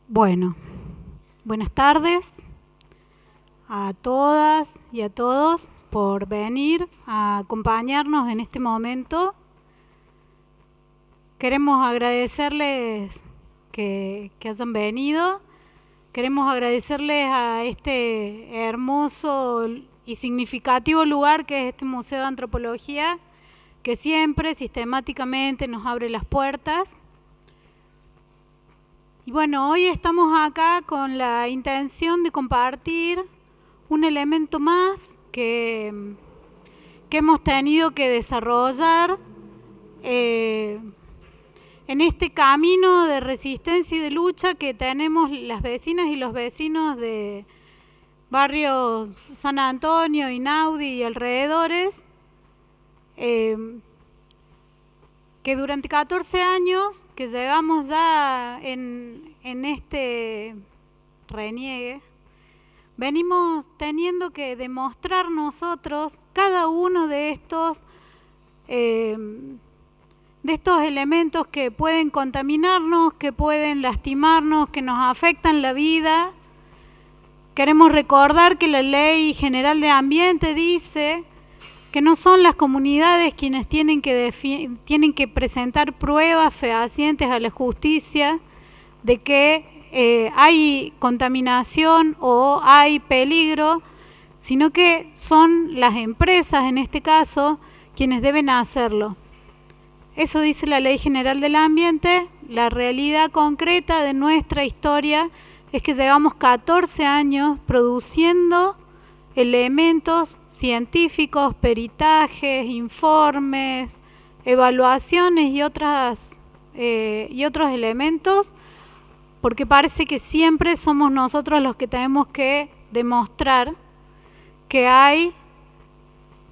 Bueno, buenas tardes a todas y a todos por venir a acompañarnos en este momento. Queremos agradecerles que hayan venido. Queremos agradecerles a este hermoso y significativo lugar que es este Museo de Antropología, que siempre sistemáticamente nos abre las puertas. Y bueno, hoy estamos acá con la intención de compartir un elemento más que hemos tenido que desarrollar en este camino de resistencia y de lucha que tenemos las vecinas y los vecinos de barrios San Antonio, Inaudi y alrededores, que durante 14 años que llevamos ya en este reniegue, venimos teniendo que demostrar nosotros cada uno de estos elementos que pueden contaminarnos, que pueden lastimarnos, que nos afectan la vida. Queremos recordar que la Ley General de Ambiente dice que no son las comunidades quienes tienen que presentar pruebas fehacientes a la justicia de que hay contaminación o hay peligro, sino que son las empresas, en este caso, quienes deben hacerlo. Eso dice la Ley General del Ambiente. La realidad concreta de nuestra historia es que llevamos 14 años produciendo elementos científicos, peritajes, informes, evaluaciones y otros elementos, porque parece que siempre somos nosotros los que tenemos que demostrar que hay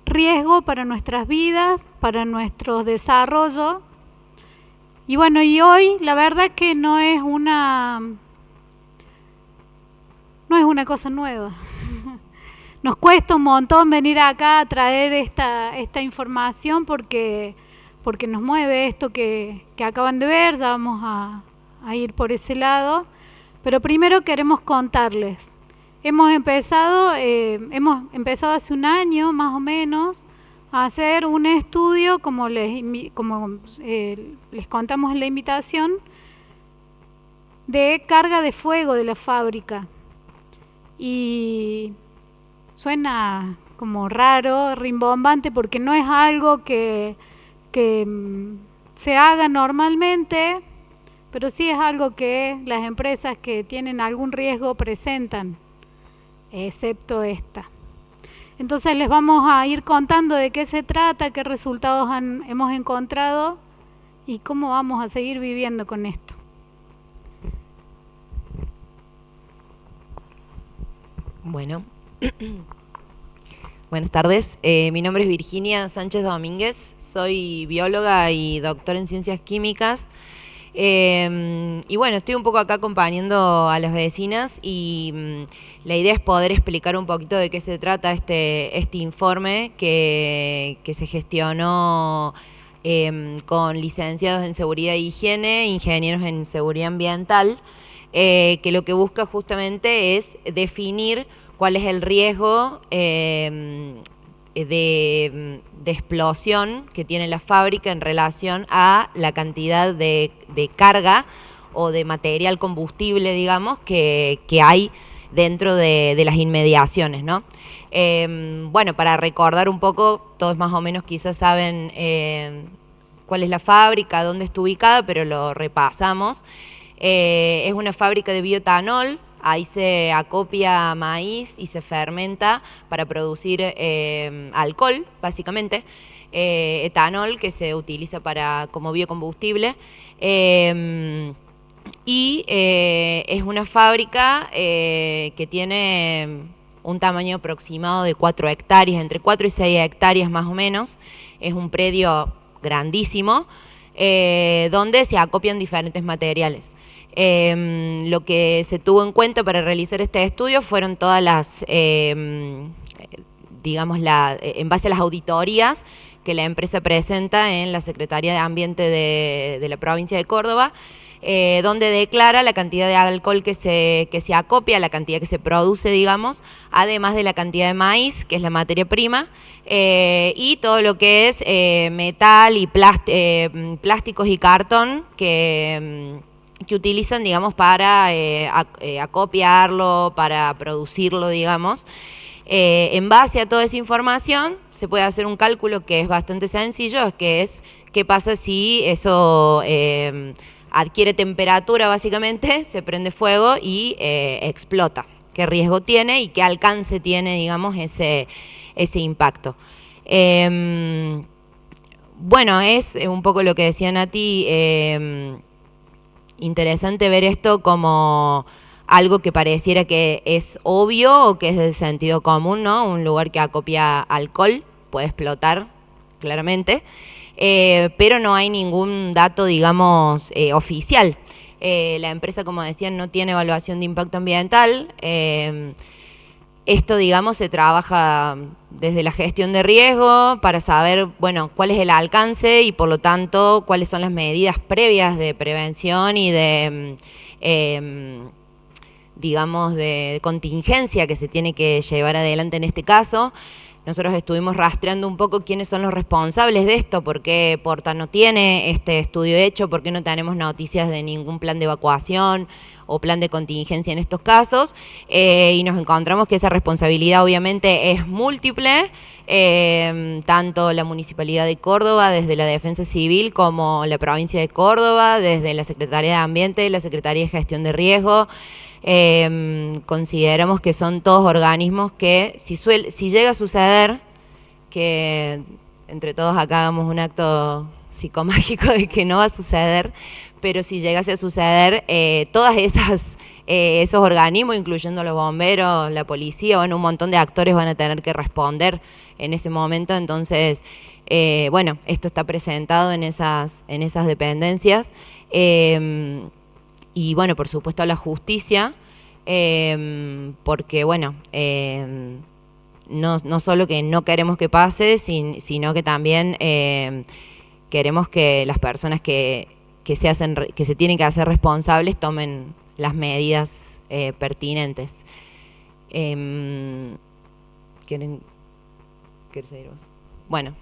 riesgo para nuestras vidas, para nuestro desarrollo. Y bueno, y hoy la verdad que no es una cosa nueva. Nos cuesta un montón venir acá a traer esta información porque nos mueve esto que acaban de ver. Ya vamos a ir por ese lado, pero primero queremos contarles. Hemos empezado hace un año más o menos a hacer un estudio, como les contamos en la invitación, de carga de fuego de la fábrica. Y suena como raro, rimbombante, porque no es algo que se haga normalmente, pero sí es algo que las empresas que tienen algún riesgo presentan, excepto esta. Entonces les vamos a ir contando de qué se trata, qué resultados hemos encontrado y cómo vamos a seguir viviendo con esto. Bueno, buenas tardes. Mi nombre es Virginia Sánchez Domínguez, soy bióloga y doctora en ciencias químicas. Y bueno, estoy un poco acá acompañando a las vecinas y la idea es poder explicar un poquito de qué se trata este informe que se gestionó con licenciados en seguridad e higiene, ingenieros en seguridad ambiental, que lo que busca justamente es definir cuál es el riesgo de explosión que tiene la fábrica en relación a la cantidad de carga o de material combustible, digamos, que hay dentro de las inmediaciones, ¿no? Bueno, para recordar un poco, todos más o menos quizás saben cuál es la fábrica, dónde está ubicada, pero lo repasamos. Es una fábrica de bioetanol. Ahí se acopia maíz y se fermenta para producir alcohol, básicamente, etanol, que se utiliza como biocombustible. Es una fábrica que tiene un tamaño aproximado de 4 hectáreas, entre 4 y 6 hectáreas más o menos. Es un predio grandísimo, donde se acopian diferentes materiales. Lo que se tuvo en cuenta para realizar este estudio fueron todas las, digamos, en base a las auditorías que la empresa presenta en la Secretaría de Ambiente de la provincia de Córdoba, donde declara la cantidad de alcohol que se acopia, la cantidad que se produce, digamos, además de la cantidad de maíz, que es la materia prima, y todo lo que es metal y plásticos y cartón que utilizan, digamos, para acopiarlo, para producirlo, digamos. En base a toda esa información se puede hacer un cálculo que es bastante sencillo, que es qué pasa si eso adquiere temperatura, básicamente, se prende fuego y explota. Qué riesgo tiene y qué alcance tiene, digamos, ese impacto. Bueno, es un poco lo que decía Nati, interesante ver esto como algo que pareciera que es obvio o que es del sentido común, ¿no? Un lugar que acopia alcohol puede explotar, claramente, pero no hay ningún dato, digamos, oficial. La empresa, como decían, no tiene evaluación de impacto ambiental. Esto, digamos, se trabaja desde la gestión de riesgo para saber, bueno, cuál es el alcance y, por lo tanto, cuáles son las medidas previas de prevención y de, digamos, de contingencia que se tiene que llevar adelante en este caso. Nosotros estuvimos rastreando un poco quiénes son los responsables de esto, por qué Porta no tiene este estudio hecho, por qué no tenemos noticias de ningún plan de evacuación o plan de contingencia en estos casos, y nos encontramos que esa responsabilidad obviamente es múltiple, tanto la Municipalidad de Córdoba, desde la Defensa Civil, como la Provincia de Córdoba, desde la Secretaría de Ambiente, la Secretaría de Gestión de Riesgo. Consideramos que son todos organismos que si llega a suceder que entre todos acá hagamos un acto psicomágico de que no va a suceder, pero si llegase a suceder, todas esos organismos, incluyendo los bomberos, la policía, bueno, un montón de actores van a tener que responder en ese momento. Entonces, bueno, esto está presentado en esas dependencias. Y bueno, por supuesto la justicia, porque bueno, no solo que no queremos que pase, sino que también queremos que las personas que se tienen que hacer responsables tomen las medidas pertinentes. ¿Quieres seguir vos? Bueno.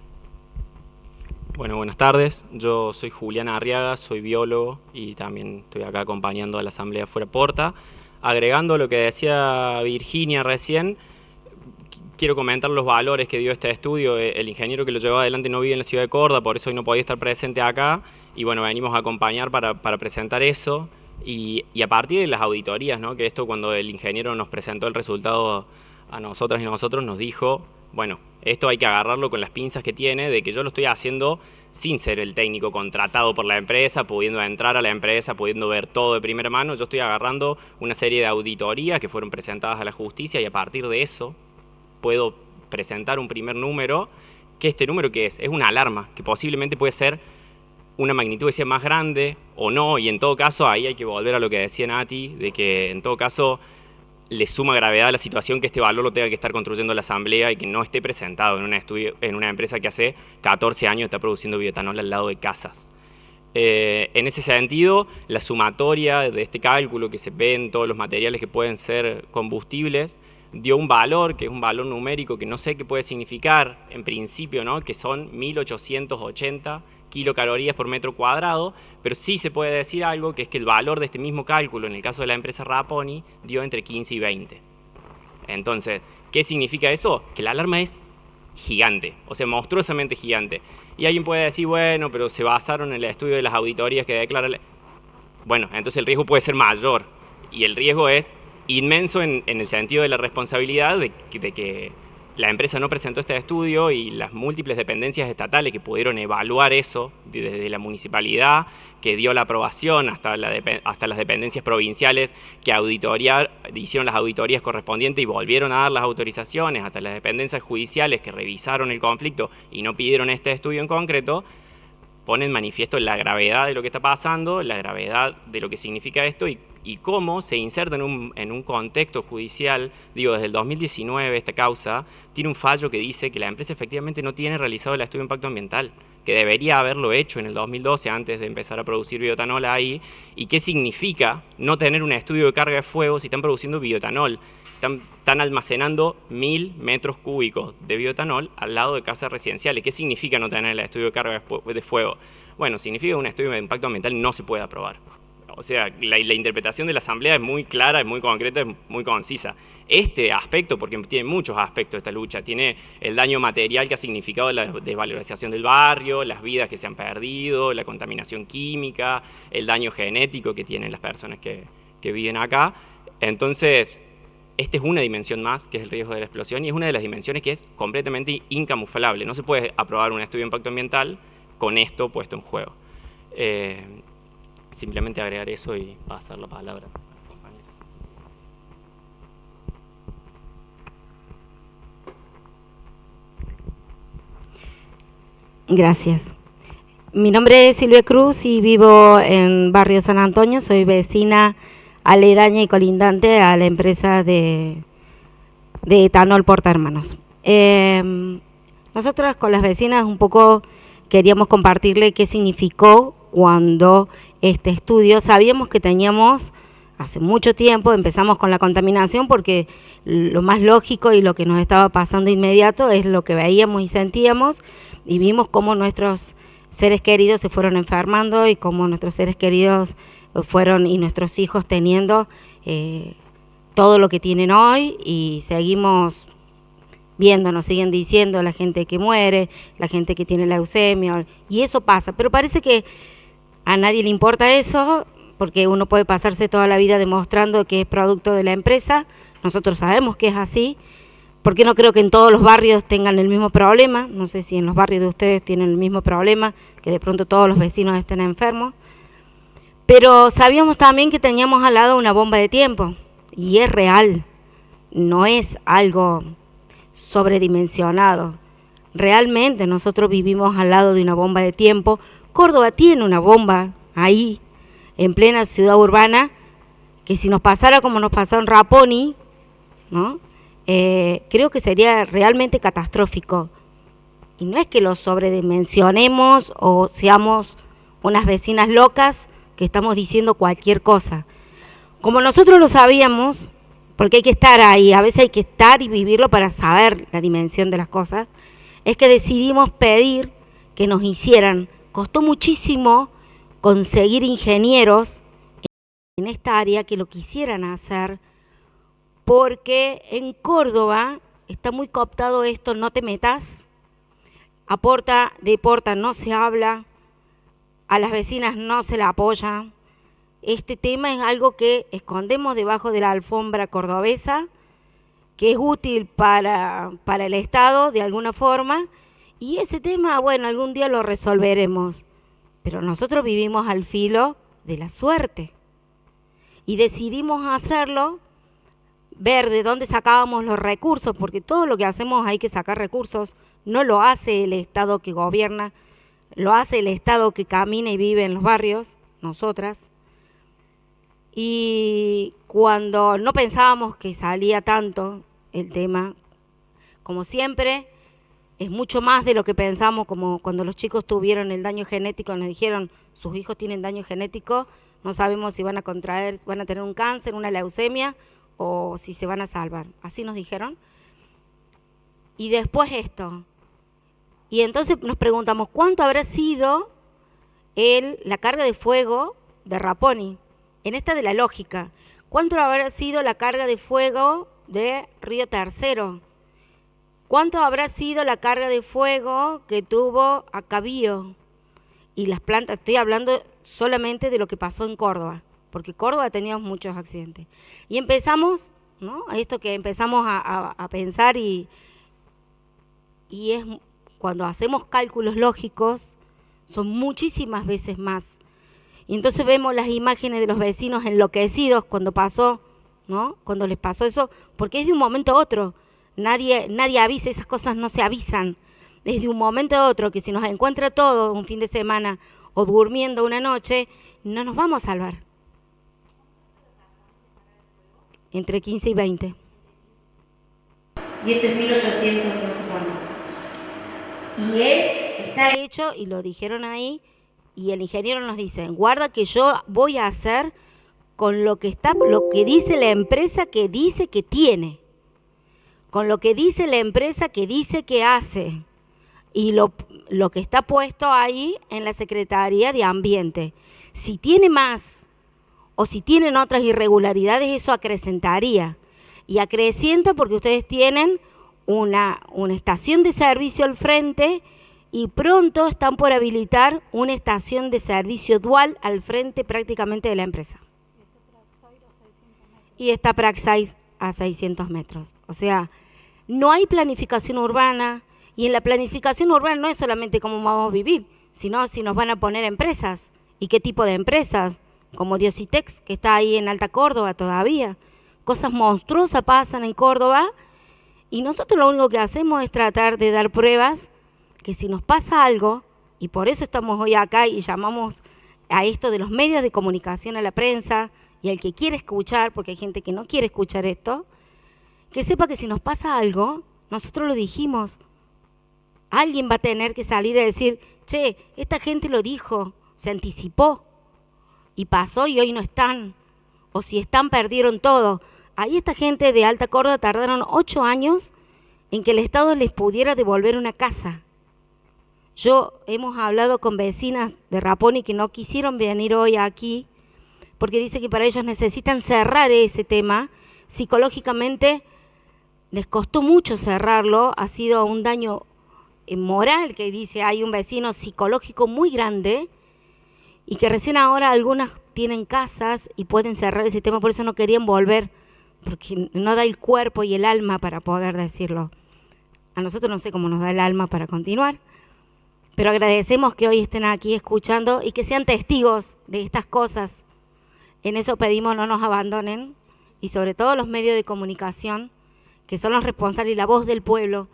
Bueno, buenas tardes. Yo soy Julián Arriaga, soy biólogo y también estoy acá acompañando a la Asamblea Fuera Porta. Agregando lo que decía Virginia recién, quiero comentar los valores que dio este estudio. El ingeniero que lo llevó adelante no vive en la ciudad de Córdoba, por eso hoy no podía estar presente acá. Y bueno, venimos a acompañar para presentar eso. Y a partir de las auditorías, ¿no? Que esto, cuando el ingeniero nos presentó el resultado a nosotras y nosotros, nos dijo, bueno, esto hay que agarrarlo con las pinzas que tiene, de que yo lo estoy haciendo sin ser el técnico contratado por la empresa, pudiendo entrar a la empresa, pudiendo ver todo de primera mano. Yo estoy agarrando una serie de auditorías que fueron presentadas a la justicia y a partir de eso puedo presentar un primer número, que este número que es una alarma, que posiblemente puede ser una magnitud que sea más grande o no, y en todo caso ahí hay que volver a lo que decía Nati, de que en todo caso le suma gravedad a la situación que este valor lo tenga que estar construyendo la Asamblea y que no esté presentado en una empresa que hace 14 años está produciendo bioetanol al lado de casas. En ese sentido, la sumatoria de este cálculo que se ve en todos los materiales que pueden ser combustibles dio un valor, que es un valor numérico que no sé qué puede significar en principio, ¿no? Que son 1880 kilocalorías por metro cuadrado, pero sí se puede decir algo, que es que el valor de este mismo cálculo, en el caso de la empresa Raponi, dio entre 15 y 20. Entonces, ¿qué significa eso? Que la alarma es gigante, o sea, monstruosamente gigante. Y alguien puede decir, bueno, pero se basaron en el estudio de las auditorías que declaran. Bueno, entonces el riesgo puede ser mayor, y el riesgo es inmenso en el sentido de la responsabilidad de que la empresa no presentó este estudio y las múltiples dependencias estatales que pudieron evaluar eso, desde la municipalidad, que dio la aprobación, hasta las dependencias provinciales que hicieron las auditorías correspondientes y volvieron a dar las autorizaciones, hasta las dependencias judiciales que revisaron el conflicto y no pidieron este estudio en concreto, ponen en manifiesto la gravedad de lo que está pasando, la gravedad de lo que significa esto y cómo se inserta en un contexto judicial. Digo, desde el 2019 esta causa tiene un fallo que dice que la empresa efectivamente no tiene realizado el estudio de impacto ambiental. que debería haberlo hecho en el 2012 antes de empezar a producir bioetanol ahí, y qué significa no tener un estudio de carga de fuego si están produciendo bioetanol. Están almacenando 1000 metros cúbicos de bioetanol al lado de casas residenciales. ¿Qué significa no tener el estudio de carga de fuego? Bueno, significa que un estudio de impacto ambiental no se puede aprobar. O sea, la interpretación de la Asamblea es muy clara, es muy concreta, es muy concisa. Este aspecto, porque tiene muchos aspectos esta lucha, tiene el daño material que ha significado la desvalorización del barrio, las vidas que se han perdido, la contaminación química, el daño genético que tienen las personas que viven acá. Entonces, esta es una dimensión más, que es el riesgo de la explosión, y es una de las dimensiones que es completamente incamuflable. No se puede aprobar un estudio de impacto ambiental con esto puesto en juego. Simplemente agregar eso y pasar la palabra a los compañeros. Gracias. Mi nombre es Silvia Cruz y vivo en Barrio San Antonio. Soy vecina aledaña y colindante a la empresa de etanol Porta Hermanos. Nosotras con las vecinas un poco queríamos compartirle qué significó cuando este estudio, sabíamos que teníamos hace mucho tiempo, empezamos con la contaminación porque lo más lógico y lo que nos estaba pasando inmediato es lo que veíamos y sentíamos, y vimos cómo nuestros seres queridos se fueron enfermando y cómo nuestros seres queridos fueron y nuestros hijos teniendo todo lo que tienen hoy, y seguimos viendo, nos siguen diciendo la gente que muere, la gente que tiene leucemia, y eso pasa, pero parece que a nadie le importa eso, porque uno puede pasarse toda la vida demostrando que es producto de la empresa. Nosotros sabemos que es así, porque no creo que en todos los barrios tengan el mismo problema. No sé si en los barrios de ustedes tienen el mismo problema, que de pronto todos los vecinos estén enfermos. Pero sabíamos también que teníamos al lado una bomba de tiempo, y es real, no es algo sobredimensionado. Realmente nosotros vivimos al lado de una bomba de tiempo. Córdoba tiene una bomba ahí, en plena ciudad urbana, que si nos pasara como nos pasó en Raponi, ¿no? Creo que sería realmente catastrófico. Y no es que lo sobredimensionemos o seamos unas vecinas locas que estamos diciendo cualquier cosa. Como nosotros lo sabíamos, porque hay que estar ahí, a veces hay que estar y vivirlo para saber la dimensión de las cosas, es que decidimos pedir que nos hicieran. Costó muchísimo conseguir ingenieros en esta área que lo quisieran hacer, porque en Córdoba está muy cooptado esto, no te metas, de Porta no se habla, a las vecinas no se la apoya. Este tema es algo que escondemos debajo de la alfombra cordobesa, que es útil para el Estado de alguna forma, y ese tema, bueno, algún día lo resolveremos, pero nosotros vivimos al filo de la suerte y decidimos hacerlo, ver de dónde sacábamos los recursos, porque todo lo que hacemos hay que sacar recursos, no lo hace el Estado que gobierna, lo hace el Estado que camina y vive en los barrios, nosotras. Y cuando no pensábamos que salía tanto el tema, como siempre, es mucho más de lo que pensamos, como cuando los chicos tuvieron el daño genético, nos dijeron, sus hijos tienen daño genético, no sabemos si van a tener un cáncer, una leucemia, o si se van a salvar. Así nos dijeron. Y después esto. Y entonces nos preguntamos, ¿cuánto habrá sido la carga de fuego de Raponi? En esta de la lógica. ¿Cuánto habrá sido la carga de fuego de Río Tercero? ¿Cuánto habrá sido la carga de fuego que tuvo Acabío? Y las plantas, estoy hablando solamente de lo que pasó en Córdoba, porque Córdoba teníamos muchos accidentes. Y empezamos, ¿no? Esto que empezamos a pensar y es cuando hacemos cálculos lógicos, son muchísimas veces más. Y entonces vemos las imágenes de los vecinos enloquecidos cuando pasó, ¿no? Cuando les pasó eso, porque es de un momento a otro. Nadie avisa, esas cosas no se avisan. Es de un momento a otro, que si nos encuentra todo un fin de semana o durmiendo una noche, no nos vamos a salvar. Entre 15 y 20. Y esto es 1800, no sé cuánto. Y está está hecho y lo dijeron ahí, y el ingeniero nos dice, guarda que yo voy a hacer con lo que dice la empresa que dice que tiene, con lo que dice la empresa que dice que hace, y lo que está puesto ahí en la Secretaría de Ambiente. Si tiene más o si tienen otras irregularidades, eso acrecentaría. Y acrecienta porque ustedes tienen una estación de servicio al frente y pronto están por habilitar una estación de servicio dual al frente prácticamente de la empresa. Y está Praxair a 600 metros. O sea, no hay planificación urbana, y en la planificación urbana no es solamente cómo vamos a vivir, sino si nos van a poner empresas, y qué tipo de empresas, como Diositex, que está ahí en Alta Córdoba todavía. Cosas monstruosas pasan en Córdoba, y nosotros lo único que hacemos es tratar de dar pruebas que si nos pasa algo, y por eso estamos hoy acá y llamamos a esto de los medios de comunicación a la prensa, y al que quiere escuchar, porque hay gente que no quiere escuchar esto, que sepa que si nos pasa algo, nosotros lo dijimos. Alguien va a tener que salir a decir, che, esta gente lo dijo, se anticipó, y pasó y hoy no están, o si están perdieron todo. Ahí esta gente de Alta Córdoba tardaron 8 años en que el Estado les pudiera devolver una casa. Hemos hablado con vecinas de Raponi que no quisieron venir hoy aquí, porque dice que para ellos necesitan cerrar ese tema. Psicológicamente les costó mucho cerrarlo, ha sido un daño moral, que dice hay un vecino psicológico muy grande, y que recién ahora algunas tienen casas y pueden cerrar ese tema, por eso no querían volver, porque no da el cuerpo y el alma para poder decirlo. A nosotros no sé cómo nos da el alma para continuar, pero agradecemos que hoy estén aquí escuchando y que sean testigos de estas cosas. En eso pedimos no nos abandonen, y sobre todo los medios de comunicación, que son los responsables y la voz del pueblo,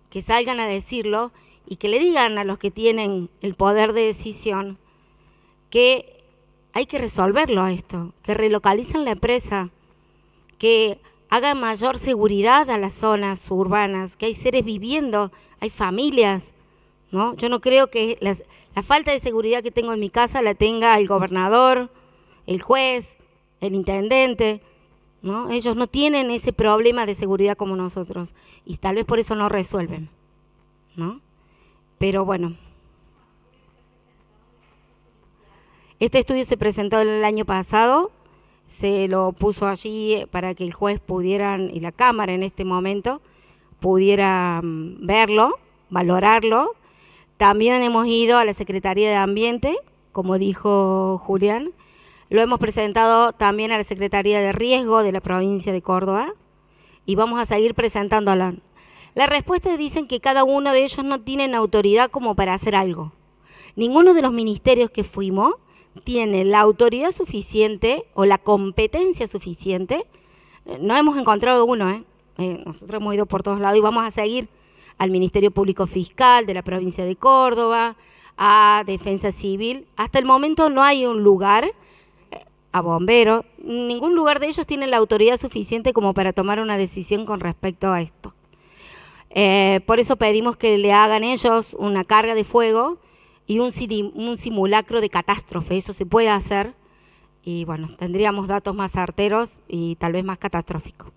que salgan a decirlo y que le digan a los que tienen el poder de decisión que hay que resolverlo a esto, que relocalicen la empresa, que hagan mayor seguridad a las zonas urbanas, que hay seres viviendo, hay familias, ¿no? Yo no creo que la falta de seguridad que tengo en mi casa la tenga el gobernador, el juez, el intendente, ¿no? Ellos no tienen ese problema de seguridad como nosotros, y tal vez por eso no resuelven, ¿no? Pero bueno, este estudio se presentó el año pasado, se lo puso allí para que el juez pudieran, y la Cámara en este momento, pudiera verlo, valorarlo. También hemos ido a la Secretaría de Ambiente, como dijo Julián. Lo hemos presentado también a la Secretaría de Riesgo de la provincia de Córdoba, y vamos a seguir presentándola. La respuesta dicen que cada uno de ellos no tienen autoridad como para hacer algo. Ninguno de los ministerios que fuimos tiene la autoridad suficiente o la competencia suficiente. No hemos encontrado uno, nosotros hemos ido por todos lados y vamos a seguir al Ministerio Público Fiscal de la provincia de Córdoba, a Defensa Civil. Hasta el momento no hay un lugar, a bomberos, ningún lugar de ellos tiene la autoridad suficiente como para tomar una decisión con respecto a esto. Por eso pedimos que le hagan ellos una carga de fuego y un simulacro de catástrofe. Eso se puede hacer y bueno, tendríamos datos más certeros y tal vez más catastróficos.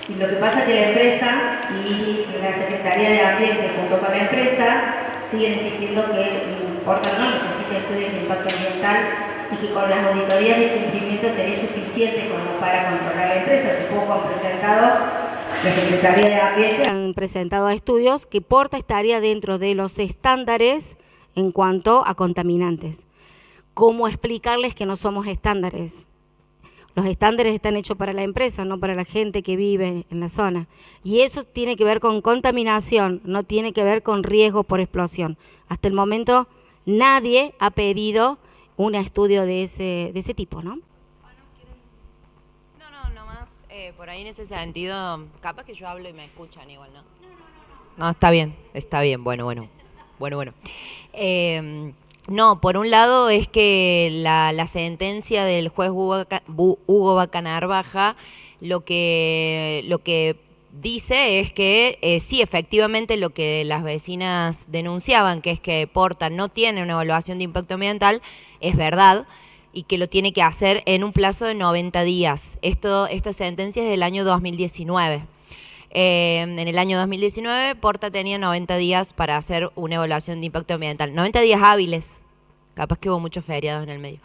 Y lo que pasa es que la empresa y la Secretaría de Ambiente junto con la empresa siguen insistiendo que Porta no necesita estudios de impacto ambiental y que con las auditorías de cumplimiento sería suficiente como para controlar la empresa. Hace poco han presentado, la Secretaría de Ambiente han presentado estudios que Porta estaría dentro de los estándares en cuanto a contaminantes. ¿Cómo explicarles que no somos estándares? Los estándares están hechos para la empresa, no para la gente que vive en la zona. Y eso tiene que ver con contaminación, no tiene que ver con riesgo por explosión. Hasta el momento nadie ha pedido un estudio de ese tipo, ¿no? No más. Por ahí en ese sentido, capaz que yo hablo y me escuchan igual, ¿no? No, está bien, bueno. No, por un lado es que la sentencia del juez Hugo Baca Narvaja lo que dice es que sí, efectivamente lo que las vecinas denunciaban, que es que Porta no tiene una evaluación de impacto ambiental, es verdad, y que lo tiene que hacer en un plazo de 90 días. Esta sentencia es del año 2019. En el año 2019, Porta tenía 90 días para hacer una evaluación de impacto ambiental. 90 días hábiles. Capaz que hubo muchos feriados en el medio.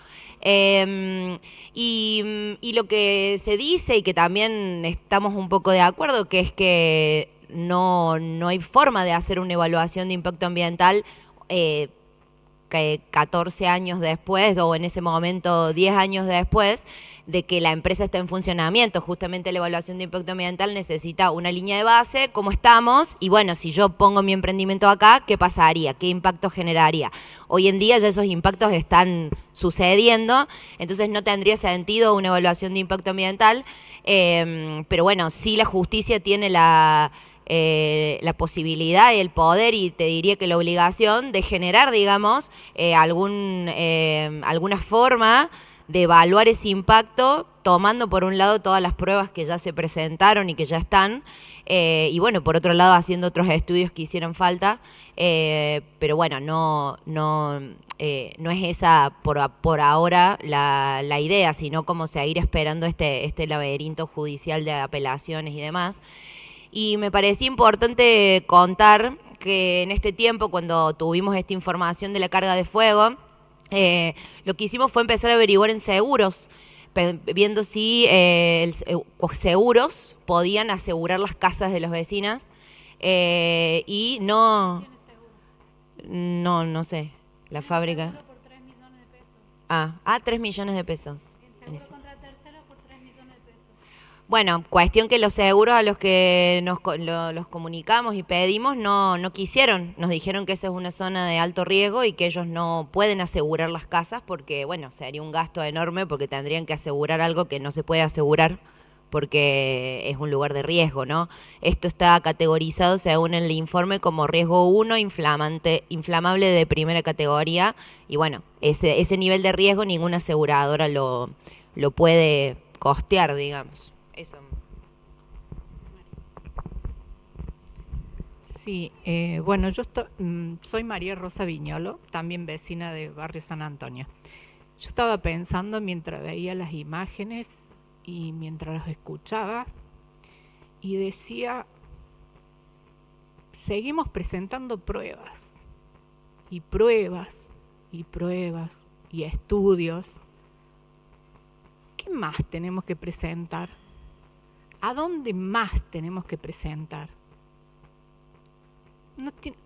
Y lo que se dice, y que también estamos un poco de acuerdo, que es que no hay forma de hacer una evaluación de impacto ambiental que 14 años después, o en ese momento 10 años después, de que la empresa está en funcionamiento. Justamente la evaluación de impacto ambiental necesita una línea de base, cómo estamos, y bueno, si yo pongo mi emprendimiento acá, ¿qué pasaría? ¿Qué impacto generaría? Hoy en día ya esos impactos están sucediendo, entonces no tendría sentido una evaluación de impacto ambiental, pero bueno, sí la justicia tiene la posibilidad y el poder, y te diría que la obligación de generar, digamos, alguna forma de evaluar ese impacto, tomando por un lado todas las pruebas que ya se presentaron y que ya están, y bueno, por otro lado haciendo otros estudios que hicieron falta, pero bueno, no es esa por ahora la idea, sino como seguir esperando este laberinto judicial de apelaciones y demás. Y me parecía importante contar que en este tiempo, cuando tuvimos esta información de la carga de fuego, lo que hicimos fue empezar a averiguar en seguros, viendo si seguros podían asegurar las casas de los vecinos, y no sé, la fábrica. Por 3 millones de pesos. 3 millones de pesos. El seguro contra terceros por 3 millones de pesos. Bueno, cuestión que los seguros a los que los comunicamos y pedimos no quisieron. Nos dijeron que esa es una zona de alto riesgo y que ellos no pueden asegurar las casas porque, bueno, sería un gasto enorme porque tendrían que asegurar algo que no se puede asegurar porque es un lugar de riesgo, ¿no? Esto está categorizado, según el informe, como riesgo 1, inflamable de primera categoría. Y bueno, ese nivel de riesgo ninguna aseguradora lo puede costear, digamos. Eso. Sí, bueno, yo soy María Rosa Viñolo, también vecina de Barrio San Antonio. Yo estaba pensando mientras veía las imágenes y mientras las escuchaba y decía, seguimos presentando pruebas y pruebas y pruebas y estudios. ¿Qué más tenemos que presentar? ¿A dónde más tenemos que presentar?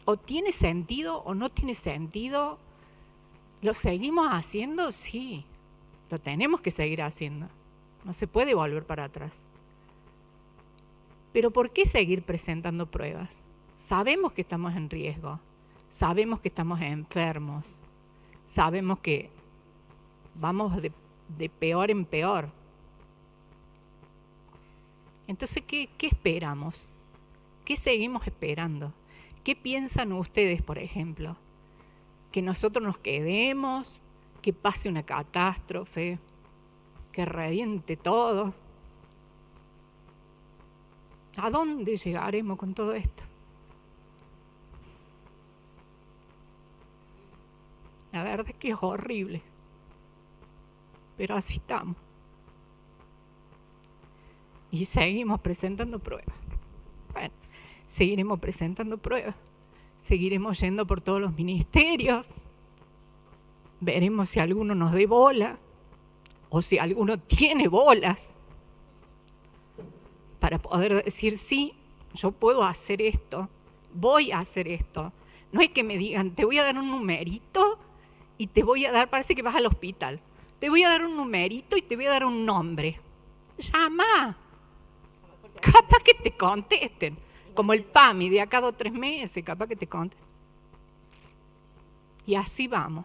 ¿O tiene sentido o no tiene sentido? ¿Lo seguimos haciendo? Sí, lo tenemos que seguir haciendo. No se puede volver para atrás. Pero ¿por qué seguir presentando pruebas? Sabemos que estamos en riesgo, sabemos que estamos enfermos, sabemos que vamos de peor en peor. Entonces, ¿qué esperamos? ¿Qué seguimos esperando? ¿Qué piensan ustedes, por ejemplo? ¿Que nosotros nos quedemos? ¿Que pase una catástrofe? ¿Que reviente todo? ¿A dónde llegaremos con todo esto? La verdad es que es horrible, pero así estamos. Y seguimos presentando pruebas. Bueno, seguiremos presentando pruebas. Seguiremos yendo por todos los ministerios. Veremos si alguno nos dé bola o si alguno tiene bolas para poder decir, sí, yo puedo hacer esto, voy a hacer esto. No es que me digan, te voy a dar un numerito y te voy a dar, parece que vas al hospital, te voy a dar un numerito y te voy a dar un nombre. Llama. Capaz que te contesten, como el PAMI de acá 2 o 3 meses, capaz que te contesten. Y así vamos.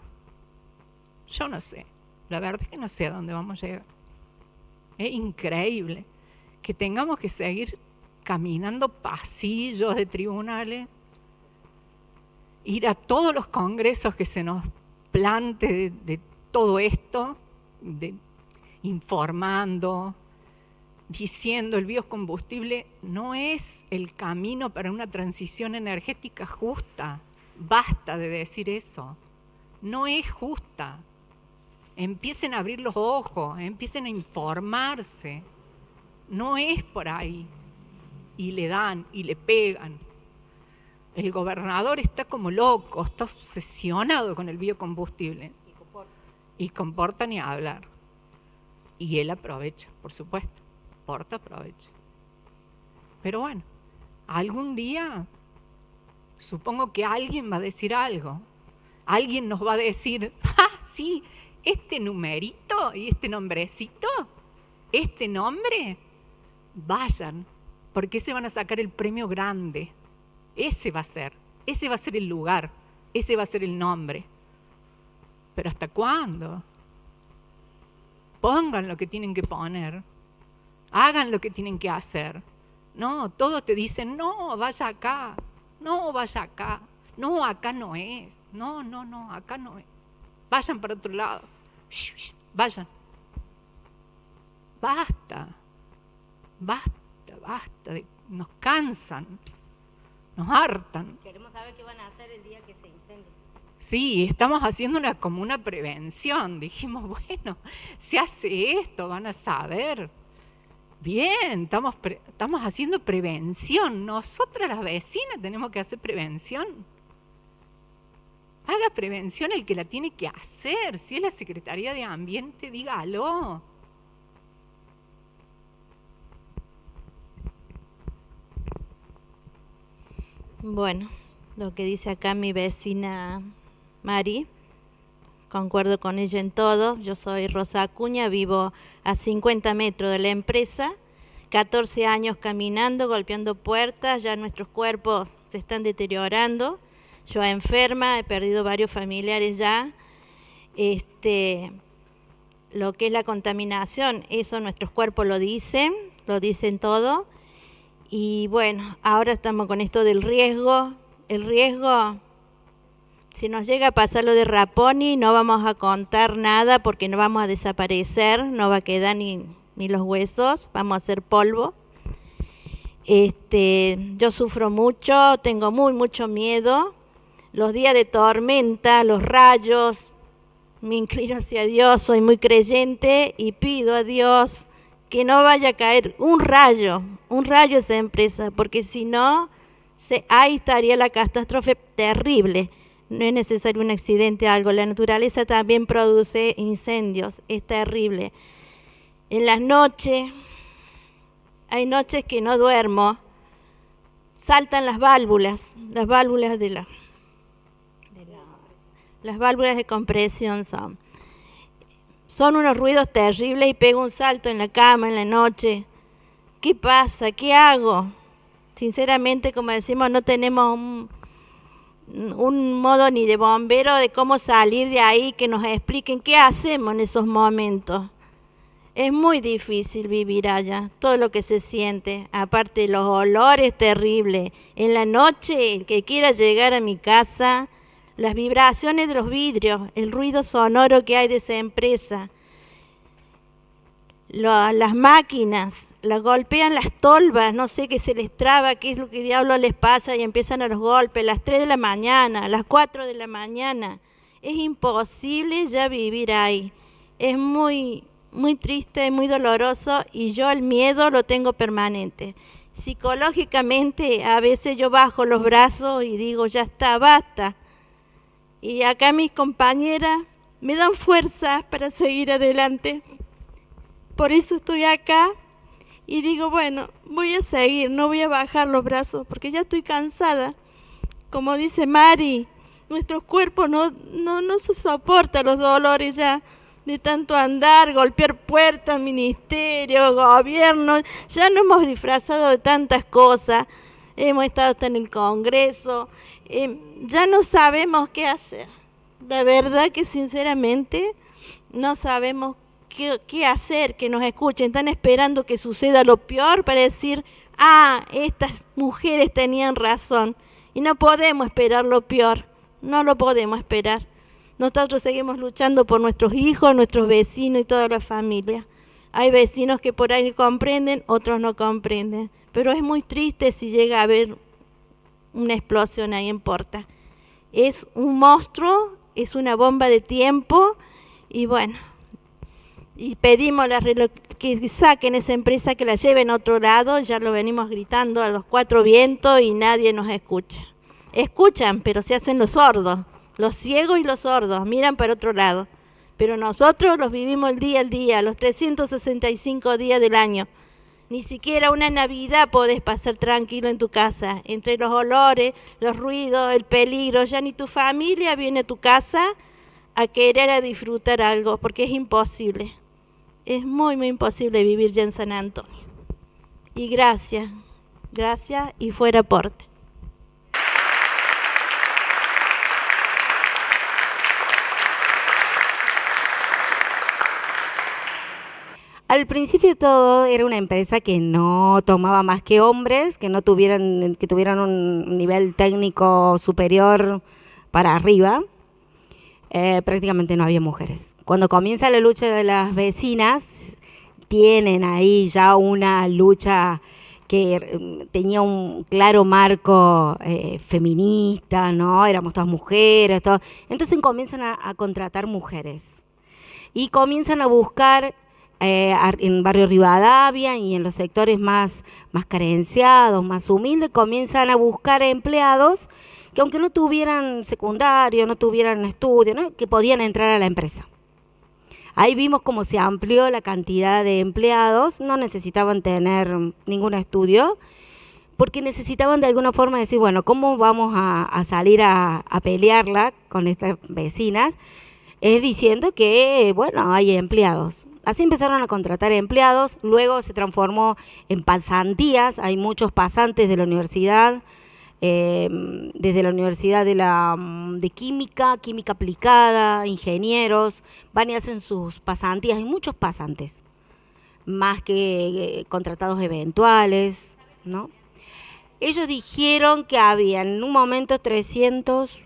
Yo no sé, la verdad es que no sé a dónde vamos a llegar. Es increíble que tengamos que seguir caminando pasillos de tribunales, ir a todos los congresos que se nos plante de todo esto, informando, diciendo el biocombustible no es el camino para una transición energética justa. Basta de decir eso. No es justa. Empiecen a abrir los ojos, empiecen a informarse. No es por ahí. Y le dan y le pegan. El gobernador está como loco, está obsesionado con el biocombustible. Y comporta ni hablar. Y él aprovecha, por supuesto. Porta aprovecha. Pero bueno, algún día supongo que alguien va a decir algo. Alguien nos va a decir, sí, este numerito y este nombrecito, este nombre, vayan, porque ese van a sacar el premio grande. Ese va a ser el lugar, ese va a ser el nombre. Pero ¿hasta cuándo? Pongan lo que tienen que poner, hagan lo que tienen que hacer. No, todos te dicen, no, vaya acá, no, vaya acá, no, acá no es, no, acá no es. Vayan para otro lado, vayan. Basta, nos cansan, nos hartan. Queremos saber qué van a hacer el día que se incendie. Sí, estamos haciendo como una prevención. Dijimos, bueno, si hace esto, van a saber. Bien, estamos haciendo prevención. Nosotras las vecinas tenemos que hacer prevención. Haga prevención el que la tiene que hacer. Si es la Secretaría de Ambiente, dígalo. Bueno, lo que dice acá mi vecina Mari, concuerdo con ella en todo. Yo soy Rosa Acuña, vivo a 50 metros de la empresa, 14 años caminando, golpeando puertas, ya nuestros cuerpos se están deteriorando. Yo enferma, he perdido varios familiares ya. Lo que es la contaminación, eso nuestros cuerpos lo dicen todo. Y bueno, ahora estamos con esto del riesgo. El riesgo, si nos llega a pasar lo de Raponi, no vamos a contar nada porque no vamos a desaparecer, no va a quedar ni los huesos, vamos a hacer polvo. Yo sufro mucho, tengo mucho miedo. Los días de tormenta, los rayos, me inclino hacia Dios, soy muy creyente y pido a Dios que no vaya a caer un rayo a esa empresa, porque si no, ahí estaría la catástrofe terrible. No es necesario un accidente o algo, la naturaleza también produce incendios, es terrible. En las noches, hay noches que no duermo, saltan las válvulas las válvulas de compresión son unos ruidos terribles y pego un salto en la cama en la noche. ¿Qué pasa? ¿Qué hago? Sinceramente, como decimos, no tenemos un modo ni de bombero de cómo salir de ahí, que nos expliquen qué hacemos en esos momentos. Es muy difícil vivir allá, todo lo que se siente, aparte los olores terribles. En la noche, el que quiera llegar a mi casa, las vibraciones de los vidrios, el ruido sonoro que hay de esa empresa, las máquinas, las golpean las tolvas, no sé qué se les traba, qué es lo que diablo les pasa y empiezan a los golpes, a las 3 de la mañana, a las 4 de la mañana. Es imposible ya vivir ahí, es muy triste, muy doloroso y yo el miedo lo tengo permanente. Psicológicamente a veces yo bajo los brazos y digo ya está, basta. Y acá mis compañeras me dan fuerza para seguir adelante. Por eso estoy acá y digo, bueno, voy a seguir, no voy a bajar los brazos porque ya estoy cansada. Como dice Mari, nuestros cuerpos no se soportan los dolores ya de tanto andar, golpear puertas, ministerio, gobierno. Ya nos hemos disfrazado de tantas cosas, hemos estado hasta en el Congreso. Ya no sabemos qué hacer. La verdad que sinceramente no sabemos qué hacer, que nos escuchen. Están esperando que suceda lo peor para decir, estas mujeres tenían razón. Y no podemos esperar lo peor, no lo podemos esperar. Nosotros seguimos luchando por nuestros hijos, nuestros vecinos y toda la familia. Hay vecinos que por ahí comprenden, otros no comprenden. Pero es muy triste si llega a haber una explosión ahí en Porta. Es un monstruo, es una bomba de tiempo y bueno, y pedimos que saquen esa empresa, que la lleven a otro lado, ya lo venimos gritando a los cuatro vientos y nadie nos escucha. Escuchan, pero se hacen los sordos, los ciegos y los sordos, miran para otro lado. Pero nosotros los vivimos el día al día, los 365 días del año. Ni siquiera una Navidad podés pasar tranquilo en tu casa, entre los olores, los ruidos, el peligro, ya ni tu familia viene a tu casa a querer a disfrutar algo, porque es imposible. Es muy, muy imposible vivir ya en San Antonio. Y gracias y fuera Porta. Al principio de todo era una empresa que no tomaba más que hombres, que tuvieran un nivel técnico superior para arriba. Prácticamente no había mujeres. Cuando comienza la lucha de las vecinas, tienen ahí ya una lucha que tenía un claro marco feminista, ¿no? Éramos todas mujeres, todo. Entonces comienzan a contratar mujeres y comienzan a buscar en Barrio Rivadavia y en los sectores más carenciados, más humildes, comienzan a buscar empleados que aunque no tuvieran secundario, no tuvieran estudio, ¿no?, que podían entrar a la empresa. Ahí vimos cómo se amplió la cantidad de empleados, no necesitaban tener ningún estudio, porque necesitaban de alguna forma decir, bueno, ¿cómo vamos a salir a pelearla con estas vecinas? Es diciendo que, bueno, hay empleados. Así empezaron a contratar empleados, luego se transformó en pasantías, hay muchos pasantes de la universidad, desde la universidad de química aplicada, ingenieros, van y hacen sus pasantías, hay muchos pasantes, más que contratados eventuales, ¿no? Ellos dijeron que había en un momento 300,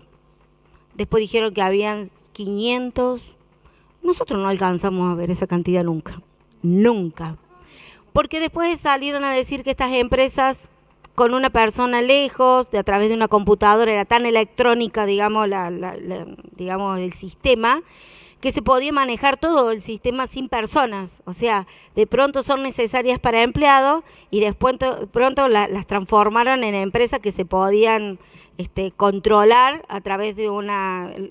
después dijeron que habían 500, nosotros no alcanzamos a ver esa cantidad nunca, porque después salieron a decir que estas empresas con una persona lejos, a través de una computadora, era tan electrónica, digamos, digamos, el sistema, que se podía manejar todo el sistema sin personas. O sea, de pronto son necesarias para empleados y después pronto las transformaron en empresas que se podían controlar a través de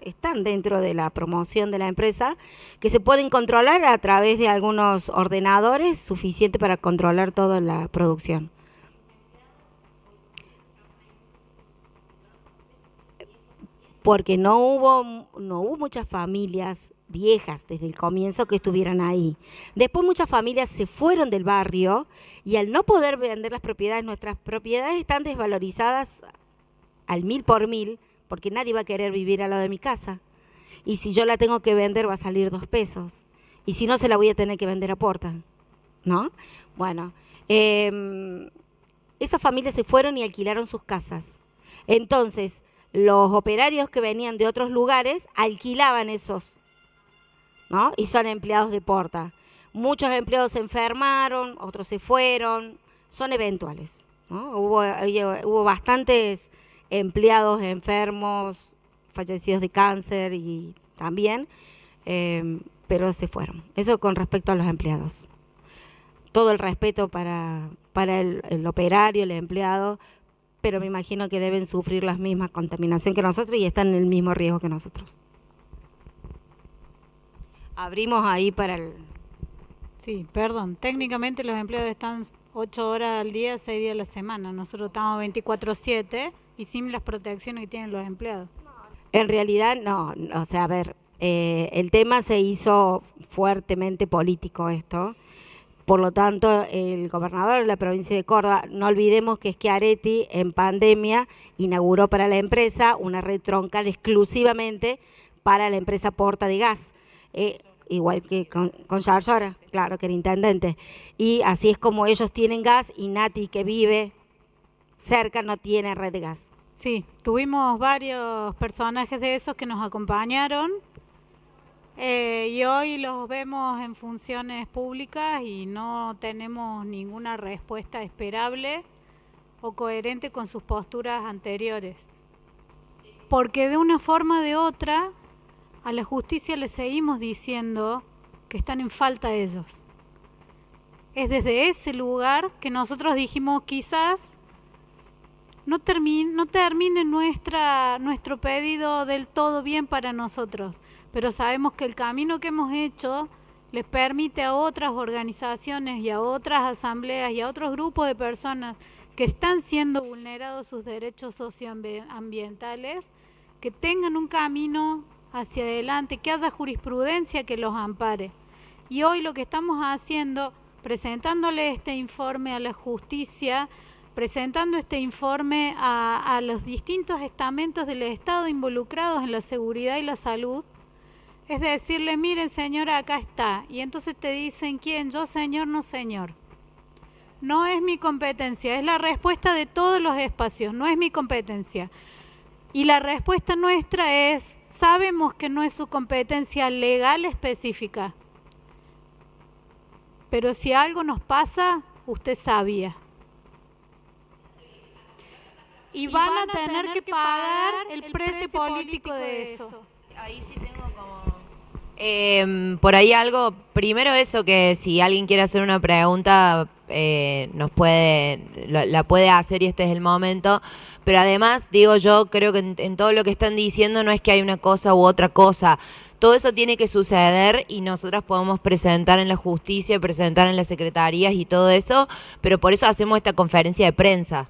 están dentro de la promoción de la empresa, que se pueden controlar a través de algunos ordenadores suficientes para controlar toda la producción. Porque no hubo muchas familias viejas desde el comienzo que estuvieran ahí. Después muchas familias se fueron del barrio y al no poder vender las propiedades, nuestras propiedades están desvalorizadas al 1000 por 1000, porque nadie va a querer vivir al lado de mi casa. Y si yo la tengo que vender va a salir 2 pesos. Y si no, se la voy a tener que vender a Porta, ¿no? Bueno, esas familias se fueron y alquilaron sus casas. Entonces, los operarios que venían de otros lugares alquilaban esos, ¿no? Y son empleados de Porta. Muchos empleados se enfermaron, otros se fueron, son eventuales, ¿no? Hubo bastantes empleados enfermos, fallecidos de cáncer y también, pero se fueron. Eso con respecto a los empleados. Todo el respeto para el operario, el empleado, pero me imagino que deben sufrir la misma contaminación que nosotros y están en el mismo riesgo que nosotros. Abrimos ahí para el... Sí, perdón. Técnicamente los empleados están 8 horas al día, 6 días a la semana. Nosotros estamos 24/7 y sin las protecciones que tienen los empleados. En realidad no, o sea, a ver, el tema se hizo fuertemente político esto. Por lo tanto, el gobernador de la provincia de Córdoba, no olvidemos que Schiaretti en pandemia inauguró para la empresa una red troncal exclusivamente para la empresa Porta de Gas, igual que con Yarlora, claro, que era intendente. Y así es como ellos tienen gas y Nati, que vive cerca, no tiene red de gas. Sí, tuvimos varios personajes de esos que nos acompañaron y hoy los vemos en funciones públicas y no tenemos ninguna respuesta esperable o coherente con sus posturas anteriores. Porque de una forma o de otra, a la justicia le seguimos diciendo que están en falta ellos. Es desde ese lugar que nosotros dijimos quizás no termine nuestro pedido del todo bien para nosotros, pero sabemos que el camino que hemos hecho les permite a otras organizaciones y a otras asambleas y a otros grupos de personas que están siendo vulnerados sus derechos socioambientales, que tengan un camino hacia adelante, que haya jurisprudencia que los ampare. Y hoy lo que estamos haciendo, presentándole este informe a la justicia, presentando este informe a los distintos estamentos del Estado involucrados en la seguridad y la salud, es decirle, miren señora, acá está. Y entonces te dicen, ¿quién? Yo, señor, no señor. No es mi competencia, es la respuesta de todos los espacios, no es mi competencia. Y la respuesta nuestra es, sabemos que no es su competencia legal específica, pero si algo nos pasa, usted sabía. Y van a tener que pagar el precio político de eso. Ahí sí tengo como... por ahí algo, primero eso, que si alguien quiere hacer una pregunta, la puede hacer y este es el momento. Pero además, digo yo, creo que en todo lo que están diciendo no es que hay una cosa u otra cosa. Todo eso tiene que suceder y nosotras podemos presentar en la justicia, presentar en las secretarías y todo eso, pero por eso hacemos esta conferencia de prensa.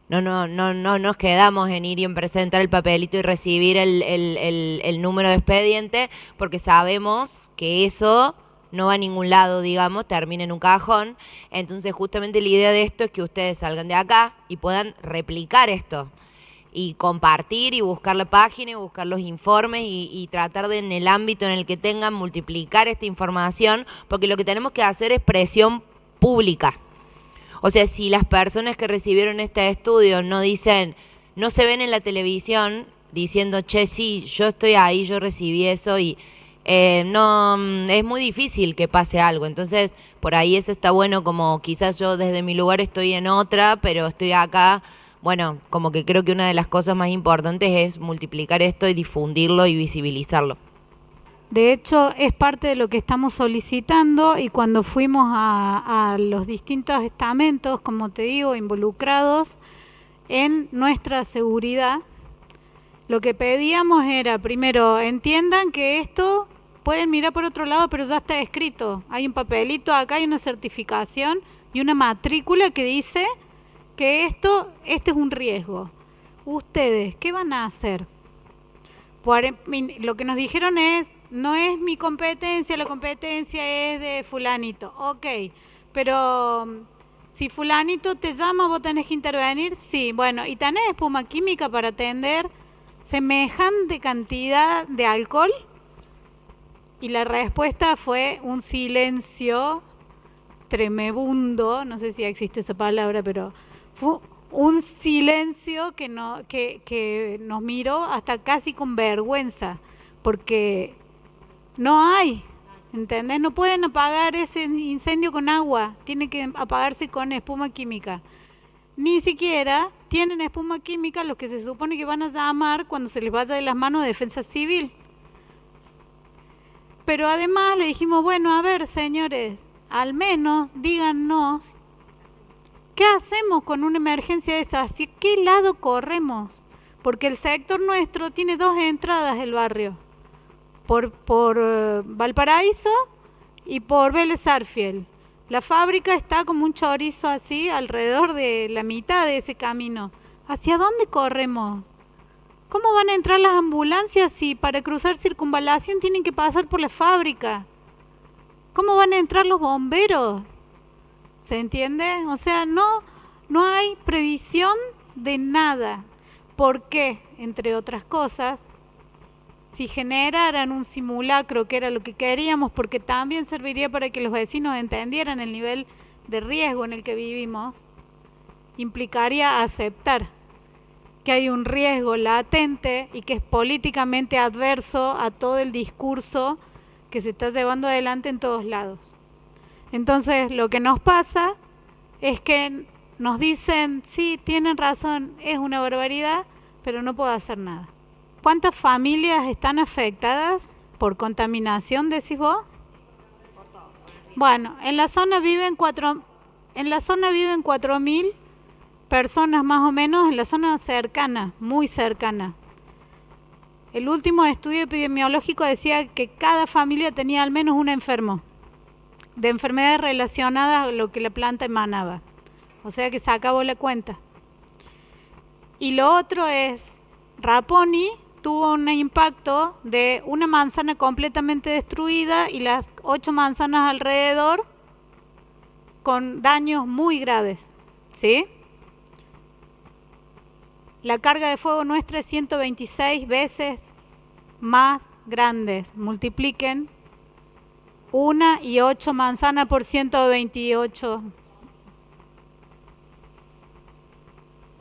No nos quedamos en ir y en presentar el papelito y recibir el número de expediente, porque sabemos que eso no va a ningún lado, digamos, termina en un cajón. Entonces justamente la idea de esto es que ustedes salgan de acá y puedan replicar esto y compartir y buscar la página y buscar los informes y tratar de, en el ámbito en el que tengan, multiplicar esta información, porque lo que tenemos que hacer es presión pública. O sea, si las personas que recibieron este estudio no se ven en la televisión diciendo, che, sí, yo estoy ahí, yo recibí eso y no, es muy difícil que pase algo. Entonces, por ahí eso está bueno, como quizás yo desde mi lugar estoy en otra, pero estoy acá. Bueno, como que creo que una de las cosas más importantes es multiplicar esto y difundirlo y visibilizarlo. De hecho, es parte de lo que estamos solicitando y cuando fuimos a los distintos estamentos, como te digo, involucrados en nuestra seguridad, lo que pedíamos era, primero, entiendan que esto pueden mirar por otro lado, pero ya está escrito. Hay un papelito acá, hay una certificación y una matrícula que dice que este es un riesgo. ¿Ustedes qué van a hacer? Lo que nos dijeron es, no es mi competencia, la competencia es de fulanito. Ok, pero si fulanito te llama, ¿vos tenés que intervenir? Sí, bueno, ¿y tenés espuma química para atender semejante cantidad de alcohol? Y la respuesta fue un silencio tremebundo, no sé si existe esa palabra, pero fue un silencio que nos miró hasta casi con vergüenza, porque no hay, ¿entendés? No pueden apagar ese incendio con agua, tiene que apagarse con espuma química. Ni siquiera tienen espuma química los que se supone que van a llamar cuando se les vaya de las manos de defensa civil. Pero además le dijimos, bueno, a ver, señores, al menos díganos, ¿qué hacemos con una emergencia de esas? ¿Hacia qué lado corremos? Porque el sector nuestro tiene dos entradas del barrio, por Valparaíso y por Vélez Sarsfield. La fábrica está como un chorizo así, alrededor de la mitad de ese camino. ¿Hacia dónde corremos? ¿Cómo van a entrar las ambulancias si para cruzar circunvalación tienen que pasar por la fábrica? ¿Cómo van a entrar los bomberos? ¿Se entiende? O sea, no hay previsión de nada. ¿Por qué? Entre otras cosas, si generaran un simulacro, que era lo que queríamos, porque también serviría para que los vecinos entendieran el nivel de riesgo en el que vivimos, implicaría aceptar que hay un riesgo latente y que es políticamente adverso a todo el discurso que se está llevando adelante en todos lados. Entonces, lo que nos pasa es que nos dicen, sí, tienen razón, es una barbaridad, pero no puedo hacer nada. ¿Cuántas familias están afectadas por contaminación, decís vos? Bueno, en la zona viven 4.000 personas más o menos, en la zona cercana, muy cercana. El último estudio epidemiológico decía que cada familia tenía al menos un enfermo de enfermedades relacionadas a lo que la planta emanaba. O sea que se acabó la cuenta. Y lo otro es, Raponi tuvo un impacto de una manzana completamente destruida y las 8 manzanas alrededor con daños muy graves, ¿sí? La carga de fuego nuestra es 126 veces más grande. Multipliquen 1 y 8 manzanas por 128.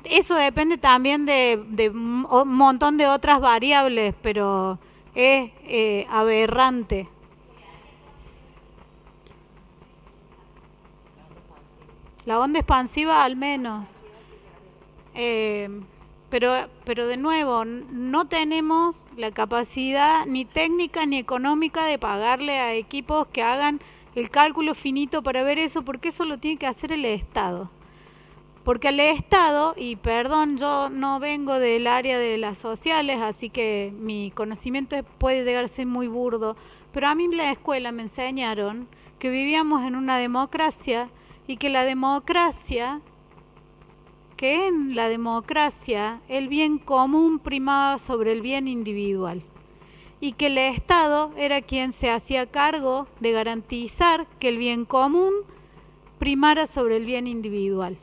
Eso depende también de un montón de otras variables, pero es aberrante. La onda expansiva al menos. Pero de nuevo, no tenemos la capacidad ni técnica ni económica de pagarle a equipos que hagan el cálculo finito para ver eso, porque eso lo tiene que hacer el Estado. Porque el Estado, y perdón, yo no vengo del área de las sociales, así que mi conocimiento puede llegar a ser muy burdo, pero a mí en la escuela me enseñaron que vivíamos en una democracia y que en la democracia el bien común primaba sobre el bien individual y que el Estado era quien se hacía cargo de garantizar que el bien común primara sobre el bien individual.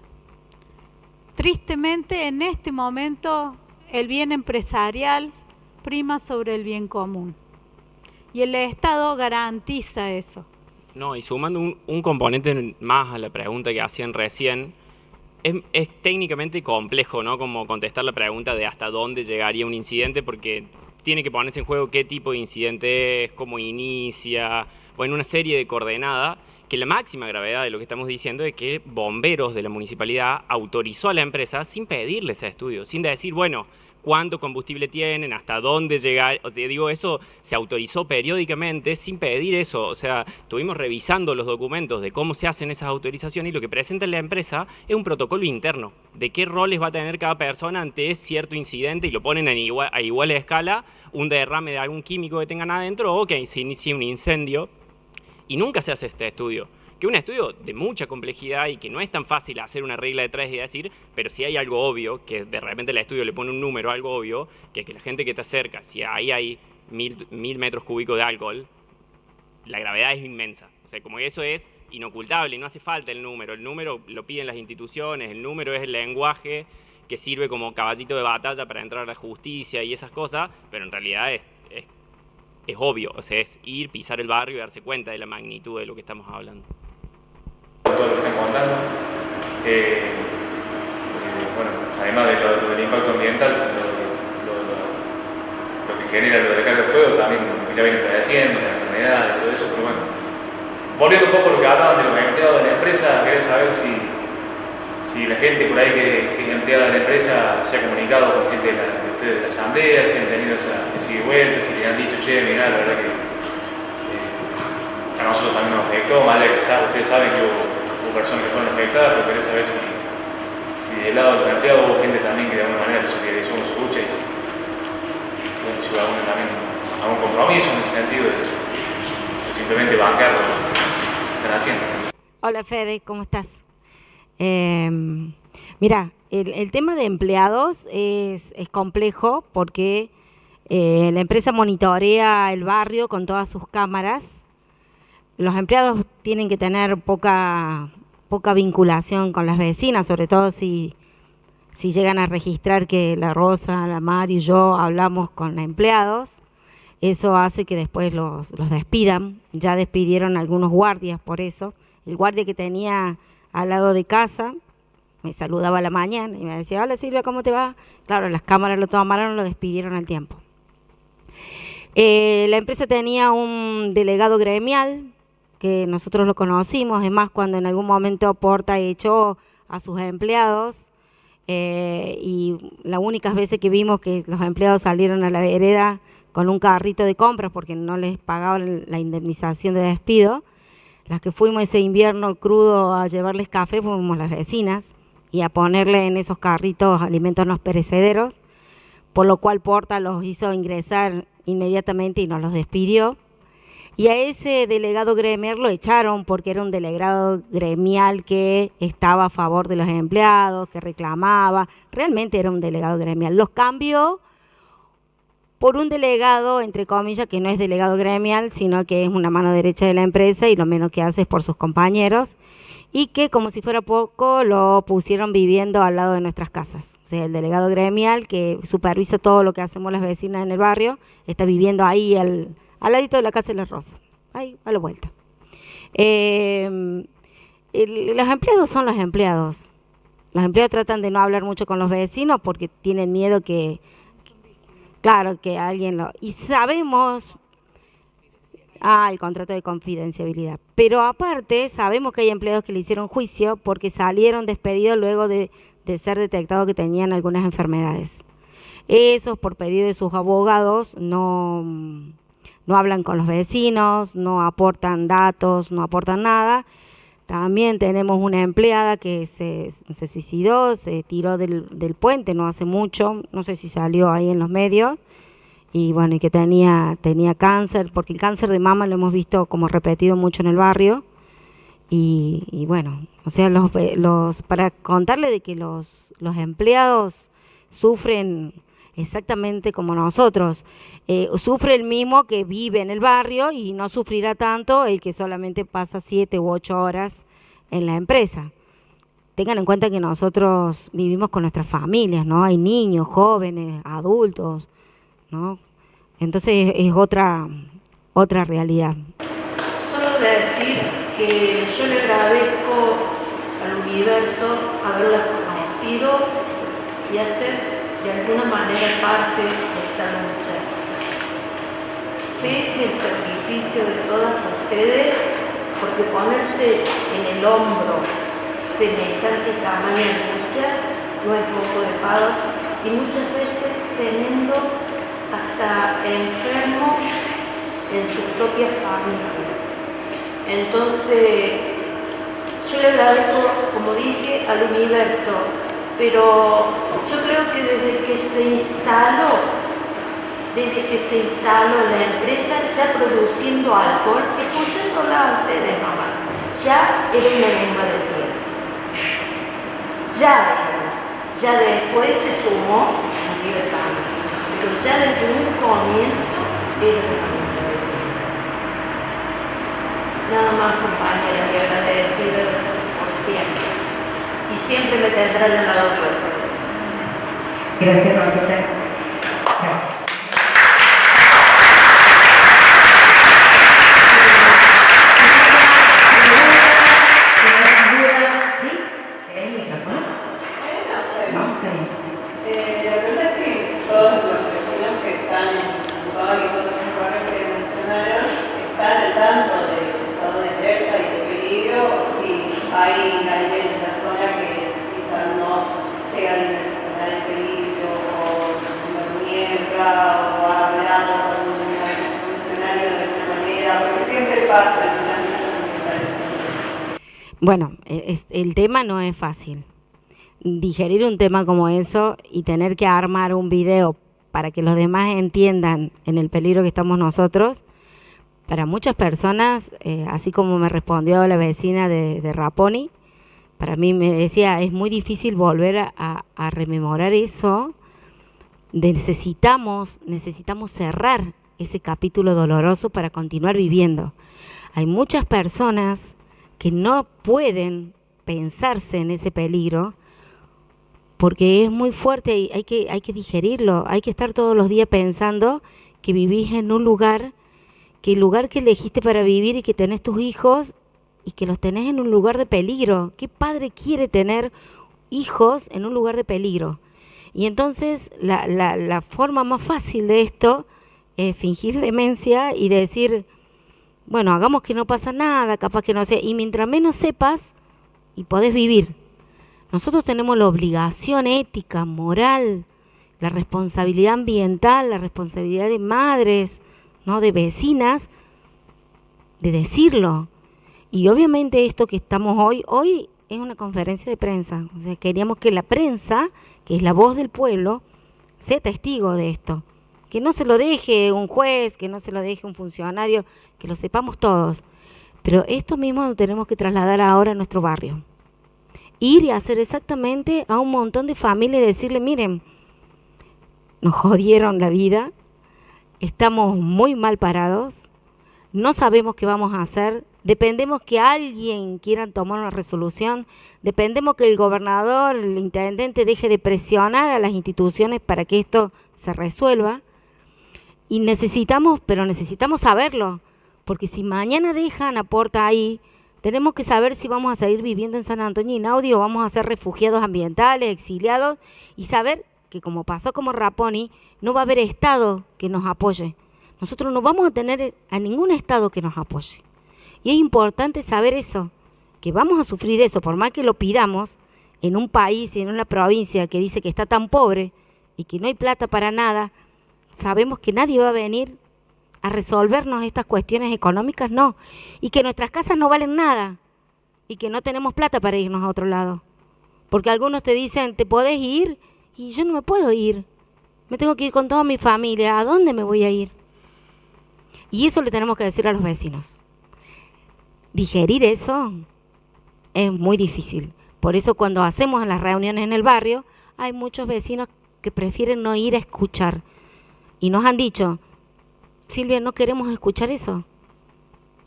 Tristemente, en este momento, el bien empresarial prima sobre el bien común y el Estado garantiza eso. No, y sumando un componente más a la pregunta que hacían recién, es técnicamente complejo, ¿no? Como contestar la pregunta de hasta dónde llegaría un incidente, porque tiene que ponerse en juego qué tipo de incidente es, cómo inicia, bueno, una serie de coordenadas, que la máxima gravedad de lo que estamos diciendo es que bomberos de la municipalidad autorizó a la empresa sin pedirle ese estudio, sin decir, bueno, cuánto combustible tienen, hasta dónde llegar. O sea, digo, eso se autorizó periódicamente sin pedir eso. O sea, estuvimos revisando los documentos de cómo se hacen esas autorizaciones y lo que presenta la empresa es un protocolo interno de qué roles va a tener cada persona ante cierto incidente y lo ponen a igual escala, un derrame de algún químico que tengan adentro o que se inicie un incendio. Y nunca se hace este estudio, que es un estudio de mucha complejidad y que no es tan fácil hacer una regla de 3 y decir, pero si hay algo obvio, que de repente el estudio le pone un número a algo obvio, que es que la gente que te acerca, si ahí hay 1000 metros cúbicos de alcohol, la gravedad es inmensa. O sea, como que eso es inocultable y no hace falta el número lo piden las instituciones, el número es el lenguaje que sirve como caballito de batalla para entrar a la justicia y esas cosas, pero en realidad es obvio, o sea, es ir, pisar el barrio y darse cuenta de la magnitud de lo que estamos hablando. Todo lo que están contando, bueno, además de lo del impacto ambiental, lo que genera lo de carga de fuego también ya viene padeciendo, la enfermedad y todo eso, pero bueno. Volviendo un poco a lo que hablaban de los empleados de la empresa, quería saber si la gente por ahí que es empleada de la empresa se ha comunicado con gente de ustedes de la asamblea, si han tenido esa ida y vuelta, si le han dicho, che, mirá, la verdad que a nosotros también nos afectó, más allá que ustedes saben que hubo personas que fueron afectadas, pero quería saber si del lado de los empleados hubo gente también que de alguna manera se solidarizó con su lucha y si hubo algún compromiso en ese sentido de simplemente bancar lo que están haciendo. Hola Fede, ¿cómo estás? Mira, el tema de empleados es complejo porque la empresa monitorea el barrio con todas sus cámaras. Los empleados tienen que tener poca vinculación con las vecinas, sobre todo si llegan a registrar que la Rosa, la Mari y yo hablamos con empleados. Eso hace que después los despidan. Ya despidieron a algunos guardias por eso. El guardia que tenía al lado de casa me saludaba a la mañana y me decía, hola Silvia, ¿cómo te va? Claro, las cámaras lo tomaron, lo despidieron al tiempo. La empresa tenía un delegado gremial, que nosotros lo conocimos, es más, cuando en algún momento Porta echó a sus empleados, y las únicas veces que vimos que los empleados salieron a la vereda con un carrito de compras porque no les pagaban la indemnización de despido, las que fuimos ese invierno crudo a llevarles café fuimos las vecinas y a ponerle en esos carritos alimentos no perecederos, por lo cual Porta los hizo ingresar inmediatamente y nos los despidió. Y a ese delegado gremial lo echaron porque era un delegado gremial que estaba a favor de los empleados, que reclamaba, realmente era un delegado gremial. Los cambió por un delegado, entre comillas, que no es delegado gremial, sino que es una mano derecha de la empresa y lo menos que hace es por sus compañeros, y que, como si fuera poco, lo pusieron viviendo al lado de nuestras casas. O sea, el delegado gremial, que supervisa todo lo que hacemos las vecinas en el barrio, está viviendo ahí al ladito de la Casa de la Rosa, ahí a la vuelta. Los empleados son los empleados. Los empleados tratan de no hablar mucho con los vecinos porque tienen miedo que alguien lo... Y sabemos... el contrato de confidencialidad. Pero aparte, sabemos que hay empleados que le hicieron juicio porque salieron despedidos luego de ser detectado que tenían algunas enfermedades. Esos, por pedido de sus abogados, no hablan con los vecinos, no aportan datos, no aportan nada. También tenemos una empleada que se suicidó, se tiró del puente no hace mucho, no sé si salió ahí en los medios, y bueno, y que tenía cáncer, porque el cáncer de mama lo hemos visto como repetido mucho en el barrio, y bueno, o sea, para contarle de que los empleados sufren exactamente como nosotros, sufre el mismo que vive en el barrio y no sufrirá tanto el que solamente pasa 7 u 8 horas en la empresa. Tengan en cuenta que nosotros vivimos con nuestras familias, ¿no? Hay niños, jóvenes, adultos, ¿no? Entonces es otra realidad. Solo decir que yo le agradezco al universo haberla conocido y hacer de alguna manera parte de esta lucha. Sé el sacrificio de todas ustedes, porque ponerse en el hombro semejante tamaño de lucha no es poco de pago, y muchas veces teniendo hasta enfermos en su propia familia. Entonces, yo le agradezco, como dije, al universo, pero yo creo que desde que se instaló la empresa, ya produciendo alcohol, escuchándola a ustedes, mamá, ya era una lengua de tierra. Ya después se sumó a Río Tama, pero ya desde un comienzo era una lengua de tierra. Nada más, compañera, y agradecida por siempre. Y siempre me tendrán al lado tuyo. Gracias, Rosita. Gracias. ¿Sí? ¿Querés el micrófono? No, tenemos. La verdad sí, todos los vecinos que están en Uruguay y todos los lugares que mencionaron están al tanto del estado de alerta y de peligro. Si hay alguien en la zona que quizás no llega a dimensionar el peligro o lo niega o ha hablado con un funcionario de alguna manera, porque siempre pasa en las luchas ambientales. Bueno, el tema no es fácil. Digerir un tema como eso y tener que armar un video para que los demás entiendan en el peligro que estamos nosotros, para muchas personas, así como me respondió la vecina de Raponi, para mí me decía, es muy difícil volver a rememorar eso. Necesitamos cerrar ese capítulo doloroso para continuar viviendo. Hay muchas personas que no pueden pensarse en ese peligro porque es muy fuerte y hay que digerirlo. Hay que estar todos los días pensando que vivís en un lugar, que el lugar que elegiste para vivir y que tenés tus hijos y que los tenés en un lugar de peligro. ¿Qué padre quiere tener hijos en un lugar de peligro? Y entonces la forma más fácil de esto fingir demencia y decir, bueno, hagamos que no pasa nada, capaz que no sé, y mientras menos sepas y podés vivir. Nosotros tenemos la obligación ética, moral, la responsabilidad ambiental, la responsabilidad de madres, ¿no?, de vecinas, de decirlo. Y obviamente esto que estamos hoy es una conferencia de prensa. O sea, queríamos que la prensa, que es la voz del pueblo, sea testigo de esto. Que no se lo deje un juez, que no se lo deje un funcionario, que lo sepamos todos. Pero esto mismo lo tenemos que trasladar ahora a nuestro barrio. Ir y hacer exactamente a un montón de familias y decirle, miren, nos jodieron la vida, estamos muy mal parados, no sabemos qué vamos a hacer, dependemos que alguien quiera tomar una resolución, dependemos que el gobernador, el intendente deje de presionar a las instituciones para que esto se resuelva. Y necesitamos saberlo, porque si mañana dejan a Porta ahí, tenemos que saber si vamos a seguir viviendo en San Antonio Inaudi o vamos a ser refugiados ambientales, exiliados, y saber que como pasó como Raponi, no va a haber Estado que nos apoye. Nosotros no vamos a tener a ningún Estado que nos apoye. Y es importante saber eso, que vamos a sufrir eso, por más que lo pidamos en un país y en una provincia que dice que está tan pobre y que no hay plata para nada. Sabemos que nadie va a venir a resolvernos estas cuestiones económicas, no. Y que nuestras casas no valen nada y que no tenemos plata para irnos a otro lado. Porque algunos te dicen, ¿te podés ir? Y yo no me puedo ir. Me tengo que ir con toda mi familia. ¿A dónde me voy a ir? Y eso le tenemos que decir a los vecinos. Digerir eso es muy difícil. Por eso cuando hacemos las reuniones en el barrio, hay muchos vecinos que prefieren no ir a escuchar. Y nos han dicho, Silvia, no queremos escuchar eso.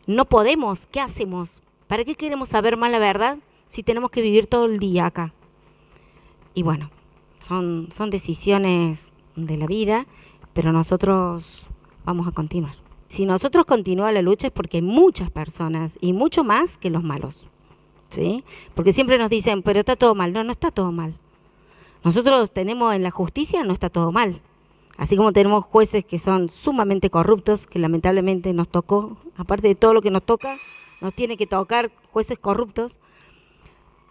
No podemos, ¿qué hacemos? ¿Para qué queremos saber más la verdad si tenemos que vivir todo el día acá? Y bueno, son decisiones de la vida, pero nosotros vamos a continuar. Si nosotros continuamos la lucha es porque hay muchas personas y mucho más que los malos, ¿sí? Porque siempre nos dicen, pero está todo mal. No, no está todo mal. Nosotros tenemos en la justicia, no está todo mal. Así como tenemos jueces que son sumamente corruptos, que lamentablemente nos tocó, aparte de todo lo que nos toca, nos tiene que tocar jueces corruptos,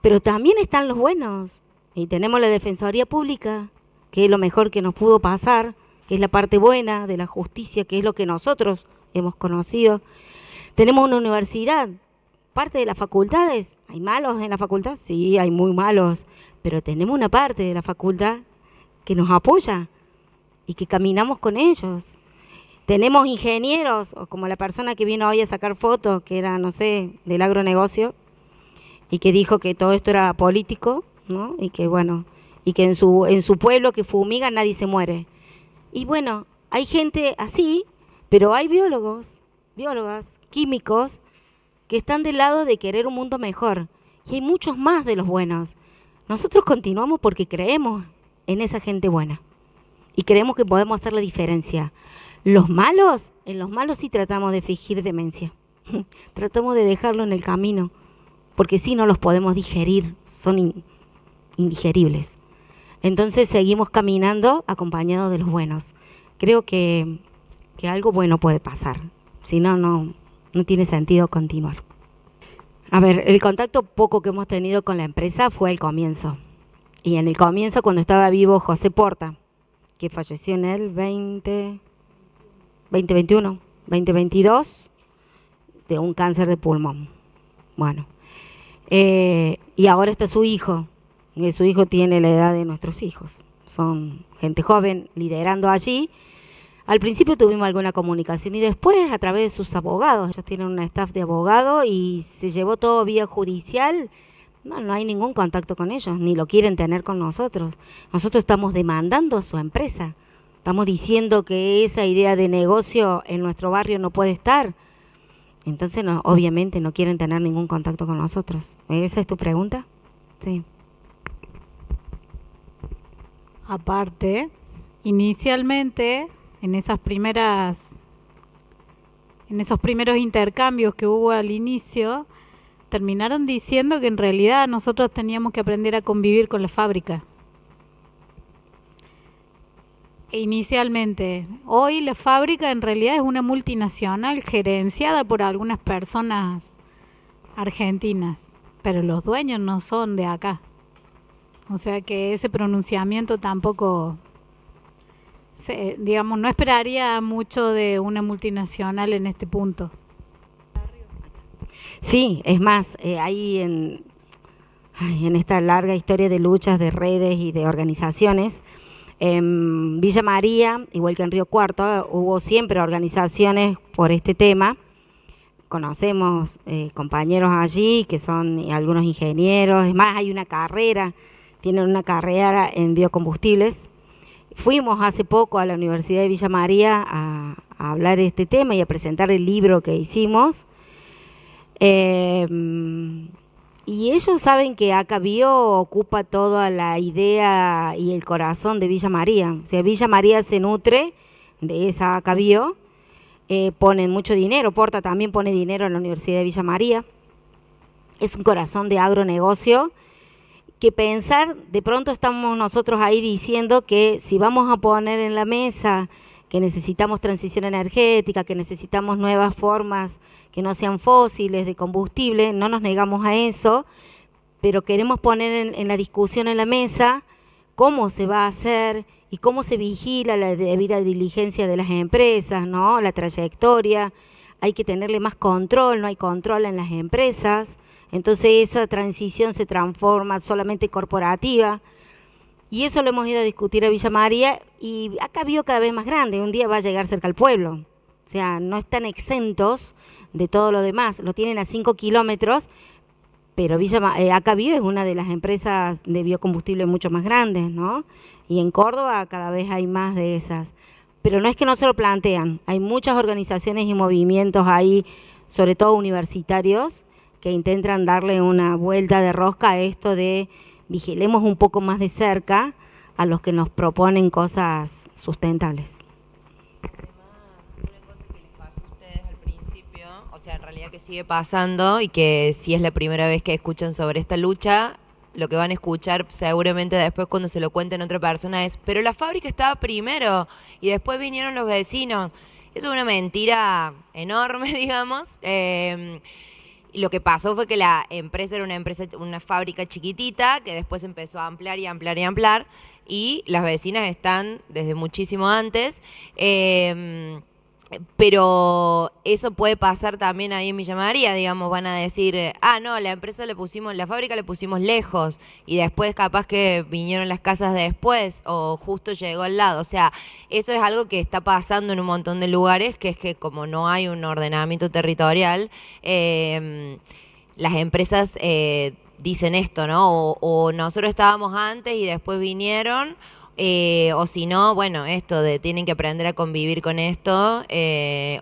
pero también están los buenos. Y tenemos la Defensoría Pública, que es lo mejor que nos pudo pasar, que es la parte buena de la justicia, que es lo que nosotros hemos conocido. Tenemos una universidad, parte de las facultades. ¿Hay malos en la facultad? Sí, hay muy malos, pero tenemos una parte de la facultad que nos apoya y que caminamos con ellos. Tenemos ingenieros, o como la persona que vino hoy a sacar fotos, que era, no sé, del agronegocio, y que dijo que todo esto era político, ¿no? Y que bueno, y que en su pueblo que fumigan nadie se muere. Y bueno, hay gente así, pero hay biólogos, biólogas, químicos, que están del lado de querer un mundo mejor. Y hay muchos más de los buenos. Nosotros continuamos porque creemos en esa gente buena. Y creemos que podemos hacer la diferencia. Los malos, en los malos sí tratamos de fingir demencia. Tratamos de dejarlo en el camino, porque sí no los podemos digerir, son indigeribles. Entonces seguimos caminando acompañados de los buenos. Creo que algo bueno puede pasar, si no, no tiene sentido continuar. A ver, el contacto poco que hemos tenido con la empresa fue al comienzo. Y en el comienzo, cuando estaba vivo José Porta, que falleció en el 2022, de un cáncer de pulmón. Bueno, y ahora está su hijo, y su hijo tiene la edad de nuestros hijos. Son gente joven liderando allí. Al principio tuvimos alguna comunicación y después a través de sus abogados. Ellos tienen un staff de abogados y se llevó todo vía judicial. No hay ningún contacto con ellos, ni lo quieren tener con nosotros. Nosotros estamos demandando a su empresa. Estamos diciendo que esa idea de negocio en nuestro barrio no puede estar. Entonces, obviamente no quieren tener ningún contacto con nosotros. ¿Esa es tu pregunta? Sí. Aparte, inicialmente, en esos primeros intercambios que hubo al inicio, terminaron diciendo que en realidad nosotros teníamos que aprender a convivir con la fábrica. inicialmente. Hoy la fábrica en realidad es una multinacional gerenciada por algunas personas argentinas, pero los dueños no son de acá. O sea que ese pronunciamiento tampoco, digamos, no esperaría mucho de una multinacional en este punto. Sí, es más, ahí en esta larga historia de luchas, de redes y de organizaciones, en Villa María, igual que en Río Cuarto, hubo siempre organizaciones por este tema. Conocemos compañeros allí que son algunos ingenieros, es más, hay una carrera, tienen una carrera en biocombustibles. Fuimos hace poco a la Universidad de Villa María a hablar de este tema y a presentar el libro que hicimos. Y ellos saben que ACA Bio ocupa toda la idea y el corazón de Villa María. O sea, Villa María se nutre de esa ACA Bio, ponen mucho dinero, Porta también pone dinero en la Universidad de Villa María. Es un corazón de agronegocio que pensar, de pronto estamos nosotros ahí diciendo que si vamos a poner en la mesa que necesitamos transición energética, que necesitamos nuevas formas que no sean fósiles de combustible, no nos negamos a eso, pero queremos poner en la discusión en la mesa cómo se va a hacer y cómo se vigila la debida diligencia de las empresas, ¿no? La trayectoria, hay que tenerle más control, no hay control en las empresas, entonces esa transición se transforma solamente corporativa. Y eso lo hemos ido a discutir a Villa María y ACA Bio cada vez más grande, un día va a llegar cerca al pueblo. O sea, no están exentos de todo lo demás, lo tienen a 5 kilómetros, pero ACA Bio es una de las empresas de biocombustible mucho más grandes, ¿no? Y en Córdoba cada vez hay más de esas. Pero no es que no se lo plantean, hay muchas organizaciones y movimientos ahí, sobre todo universitarios, que intentan darle una vuelta de rosca a esto de vigilemos un poco más de cerca a los que nos proponen cosas sustentables. Además, una cosa que les pasó a ustedes al principio, o sea, en realidad que sigue pasando y que si es la primera vez que escuchan sobre esta lucha, lo que van a escuchar seguramente después cuando se lo cuenten a otra persona es, pero la fábrica estaba primero y después vinieron los vecinos. Eso es una mentira enorme, digamos. Y lo que pasó fue que la empresa era una fábrica chiquitita que después empezó a ampliar y ampliar y ampliar y las vecinas están desde muchísimo antes, pero eso puede pasar también ahí en Villa María, digamos, van a decir, no, la fábrica le pusimos lejos y después capaz que vinieron las casas después o justo llegó al lado, o sea, eso es algo que está pasando en un montón de lugares, que es que como no hay un ordenamiento territorial, las empresas dicen esto, ¿no? O nosotros estábamos antes y después vinieron, o si no, bueno, esto de tienen que aprender a convivir con esto,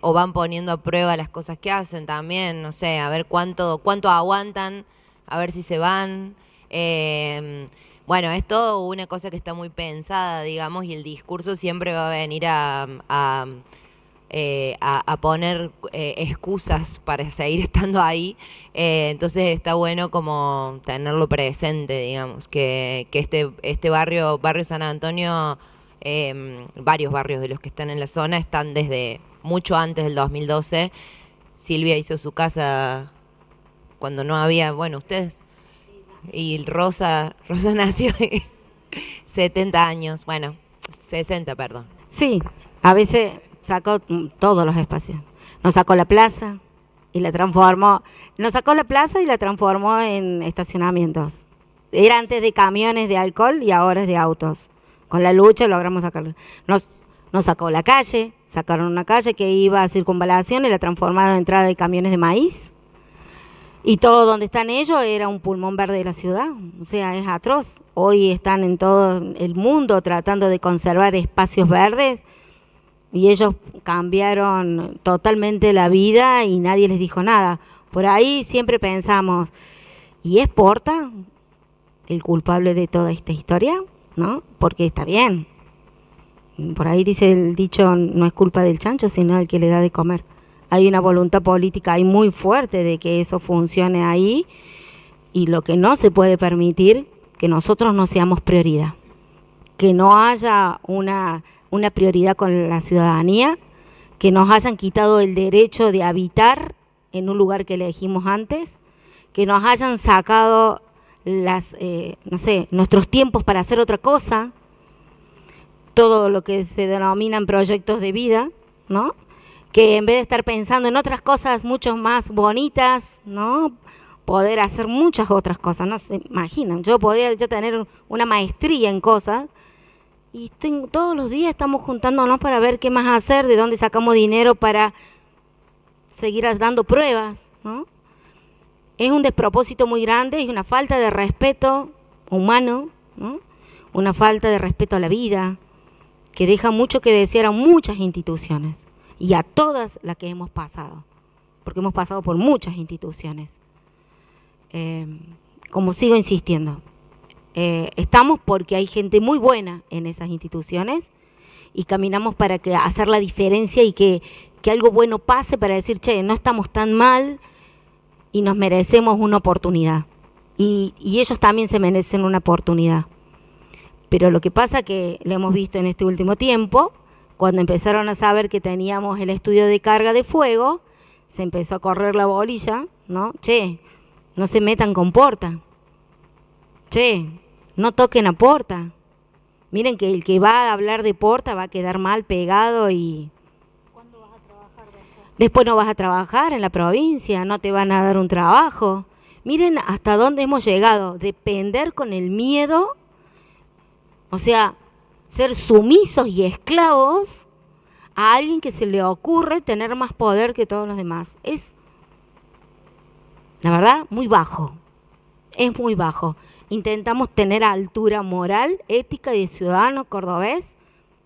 o van poniendo a prueba las cosas que hacen también, no sé, a ver cuánto aguantan, a ver si se van. Bueno, es todo una cosa que está muy pensada, digamos, y el discurso siempre va a venir a poner excusas para seguir estando ahí, entonces está bueno como tenerlo presente, digamos, que este barrio San Antonio, varios barrios de los que están en la zona están desde mucho antes del 2012. Silvia hizo su casa cuando no había, bueno, ustedes, y Rosa nació 70 años, bueno, 60, perdón. Sí, a veces sacó todos los espacios. Nos sacó la plaza y la transformó. Nos sacó la plaza y la transformó en estacionamientos. Era antes de camiones de alcohol y ahora es de autos. Con la lucha logramos sacarlo. Nos sacó la calle, sacaron una calle que iba a circunvalación y la transformaron en entrada de camiones de maíz. Y todo donde están ellos era un pulmón verde de la ciudad. O sea, es atroz. Hoy están en todo el mundo tratando de conservar espacios verdes. Y ellos cambiaron totalmente la vida y nadie les dijo nada. Por ahí siempre pensamos, ¿y es Porta el culpable de toda esta historia? ¿No? Porque está bien. Por ahí dice el dicho, no es culpa del chancho, sino del que le da de comer. Hay una voluntad política ahí muy fuerte de que eso funcione ahí y lo que no se puede permitir, que nosotros no seamos prioridad. Que no haya una una prioridad con la ciudadanía, que nos hayan quitado el derecho de habitar en un lugar que elegimos antes, que nos hayan sacado nuestros tiempos para hacer otra cosa, todo lo que se denominan proyectos de vida, ¿no? Que en vez de estar pensando en otras cosas mucho más bonitas, ¿no? Poder hacer muchas otras cosas, no se imaginan, yo podría ya tener una maestría en cosas, y todos los días estamos juntándonos para ver qué más hacer, de dónde sacamos dinero para seguir dando pruebas, ¿no? Es un despropósito muy grande, es una falta de respeto humano, ¿no? Una falta de respeto a la vida, que deja mucho que desear a muchas instituciones y a todas las que hemos pasado, porque hemos pasado por muchas instituciones. Como sigo insistiendo, estamos porque hay gente muy buena en esas instituciones y caminamos para hacer la diferencia y que algo bueno pase, para decir, che, no estamos tan mal y nos merecemos una oportunidad. Y ellos también se merecen una oportunidad. Pero lo que pasa que lo hemos visto en este último tiempo, cuando empezaron a saber que teníamos el estudio de carga de fuego, se empezó a correr la bolilla, ¿no? Che, no se metan con Porta. Che, no toquen a Porta. Miren que el que va a hablar de Porta va a quedar mal pegado y... ¿Cuándo vas a trabajar después? Después no vas a trabajar en la provincia, no te van a dar un trabajo. Miren hasta dónde hemos llegado, depender con el miedo, o sea, ser sumisos y esclavos a alguien que se le ocurre tener más poder que todos los demás. Es, la verdad, muy bajo. Es muy bajo. Intentamos tener altura moral, ética y de ciudadano cordobés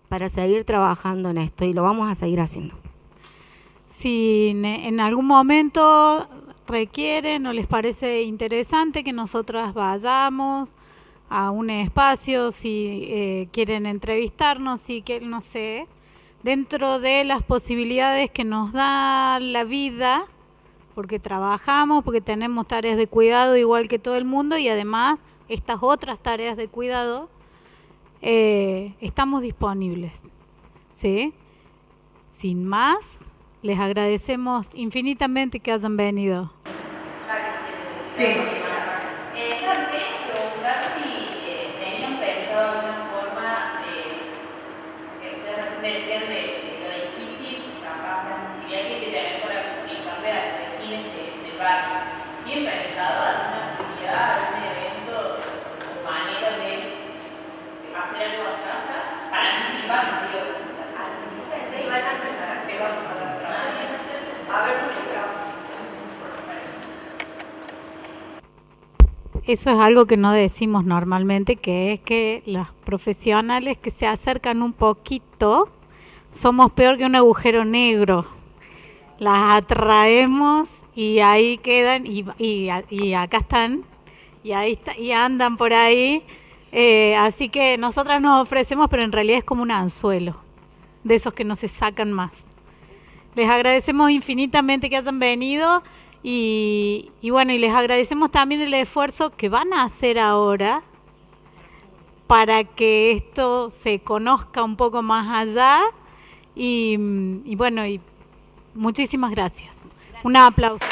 para seguir trabajando en esto y lo vamos a seguir haciendo. Si en algún momento requieren o les parece interesante que nosotras vayamos a un espacio, si quieren entrevistarnos, si quieren, no sé, dentro de las posibilidades que nos da la vida, porque trabajamos, porque tenemos tareas de cuidado igual que todo el mundo y además estas otras tareas de cuidado, estamos disponibles, ¿sí? Sin más, les agradecemos infinitamente que hayan venido. Sí. Claro, quería preguntar si tenían pensado alguna forma, que ustedes recién me decían de lo difícil, capaz la sensibilidad que hay que tener para comunicarle a los vecinos del barrio. ¿Tienen pensado alguna actividad, algún evento o manera de hacer algo allá? Para anticipar, no digo, anticipen, sí, vayan preparando. A ver, mucho trabajo. Eso es algo que no decimos normalmente, que es que los profesionales que se acercan un poquito somos peor que un agujero negro. Las atraemos y ahí quedan y acá están y ahí y andan por ahí. Así que nosotras nos ofrecemos, pero en realidad es como un anzuelo de esos que no se sacan más. Les agradecemos infinitamente que hayan venido. Y bueno, y les agradecemos también el esfuerzo que van a hacer ahora para que esto se conozca un poco más allá y bueno, y muchísimas gracias. Un aplauso.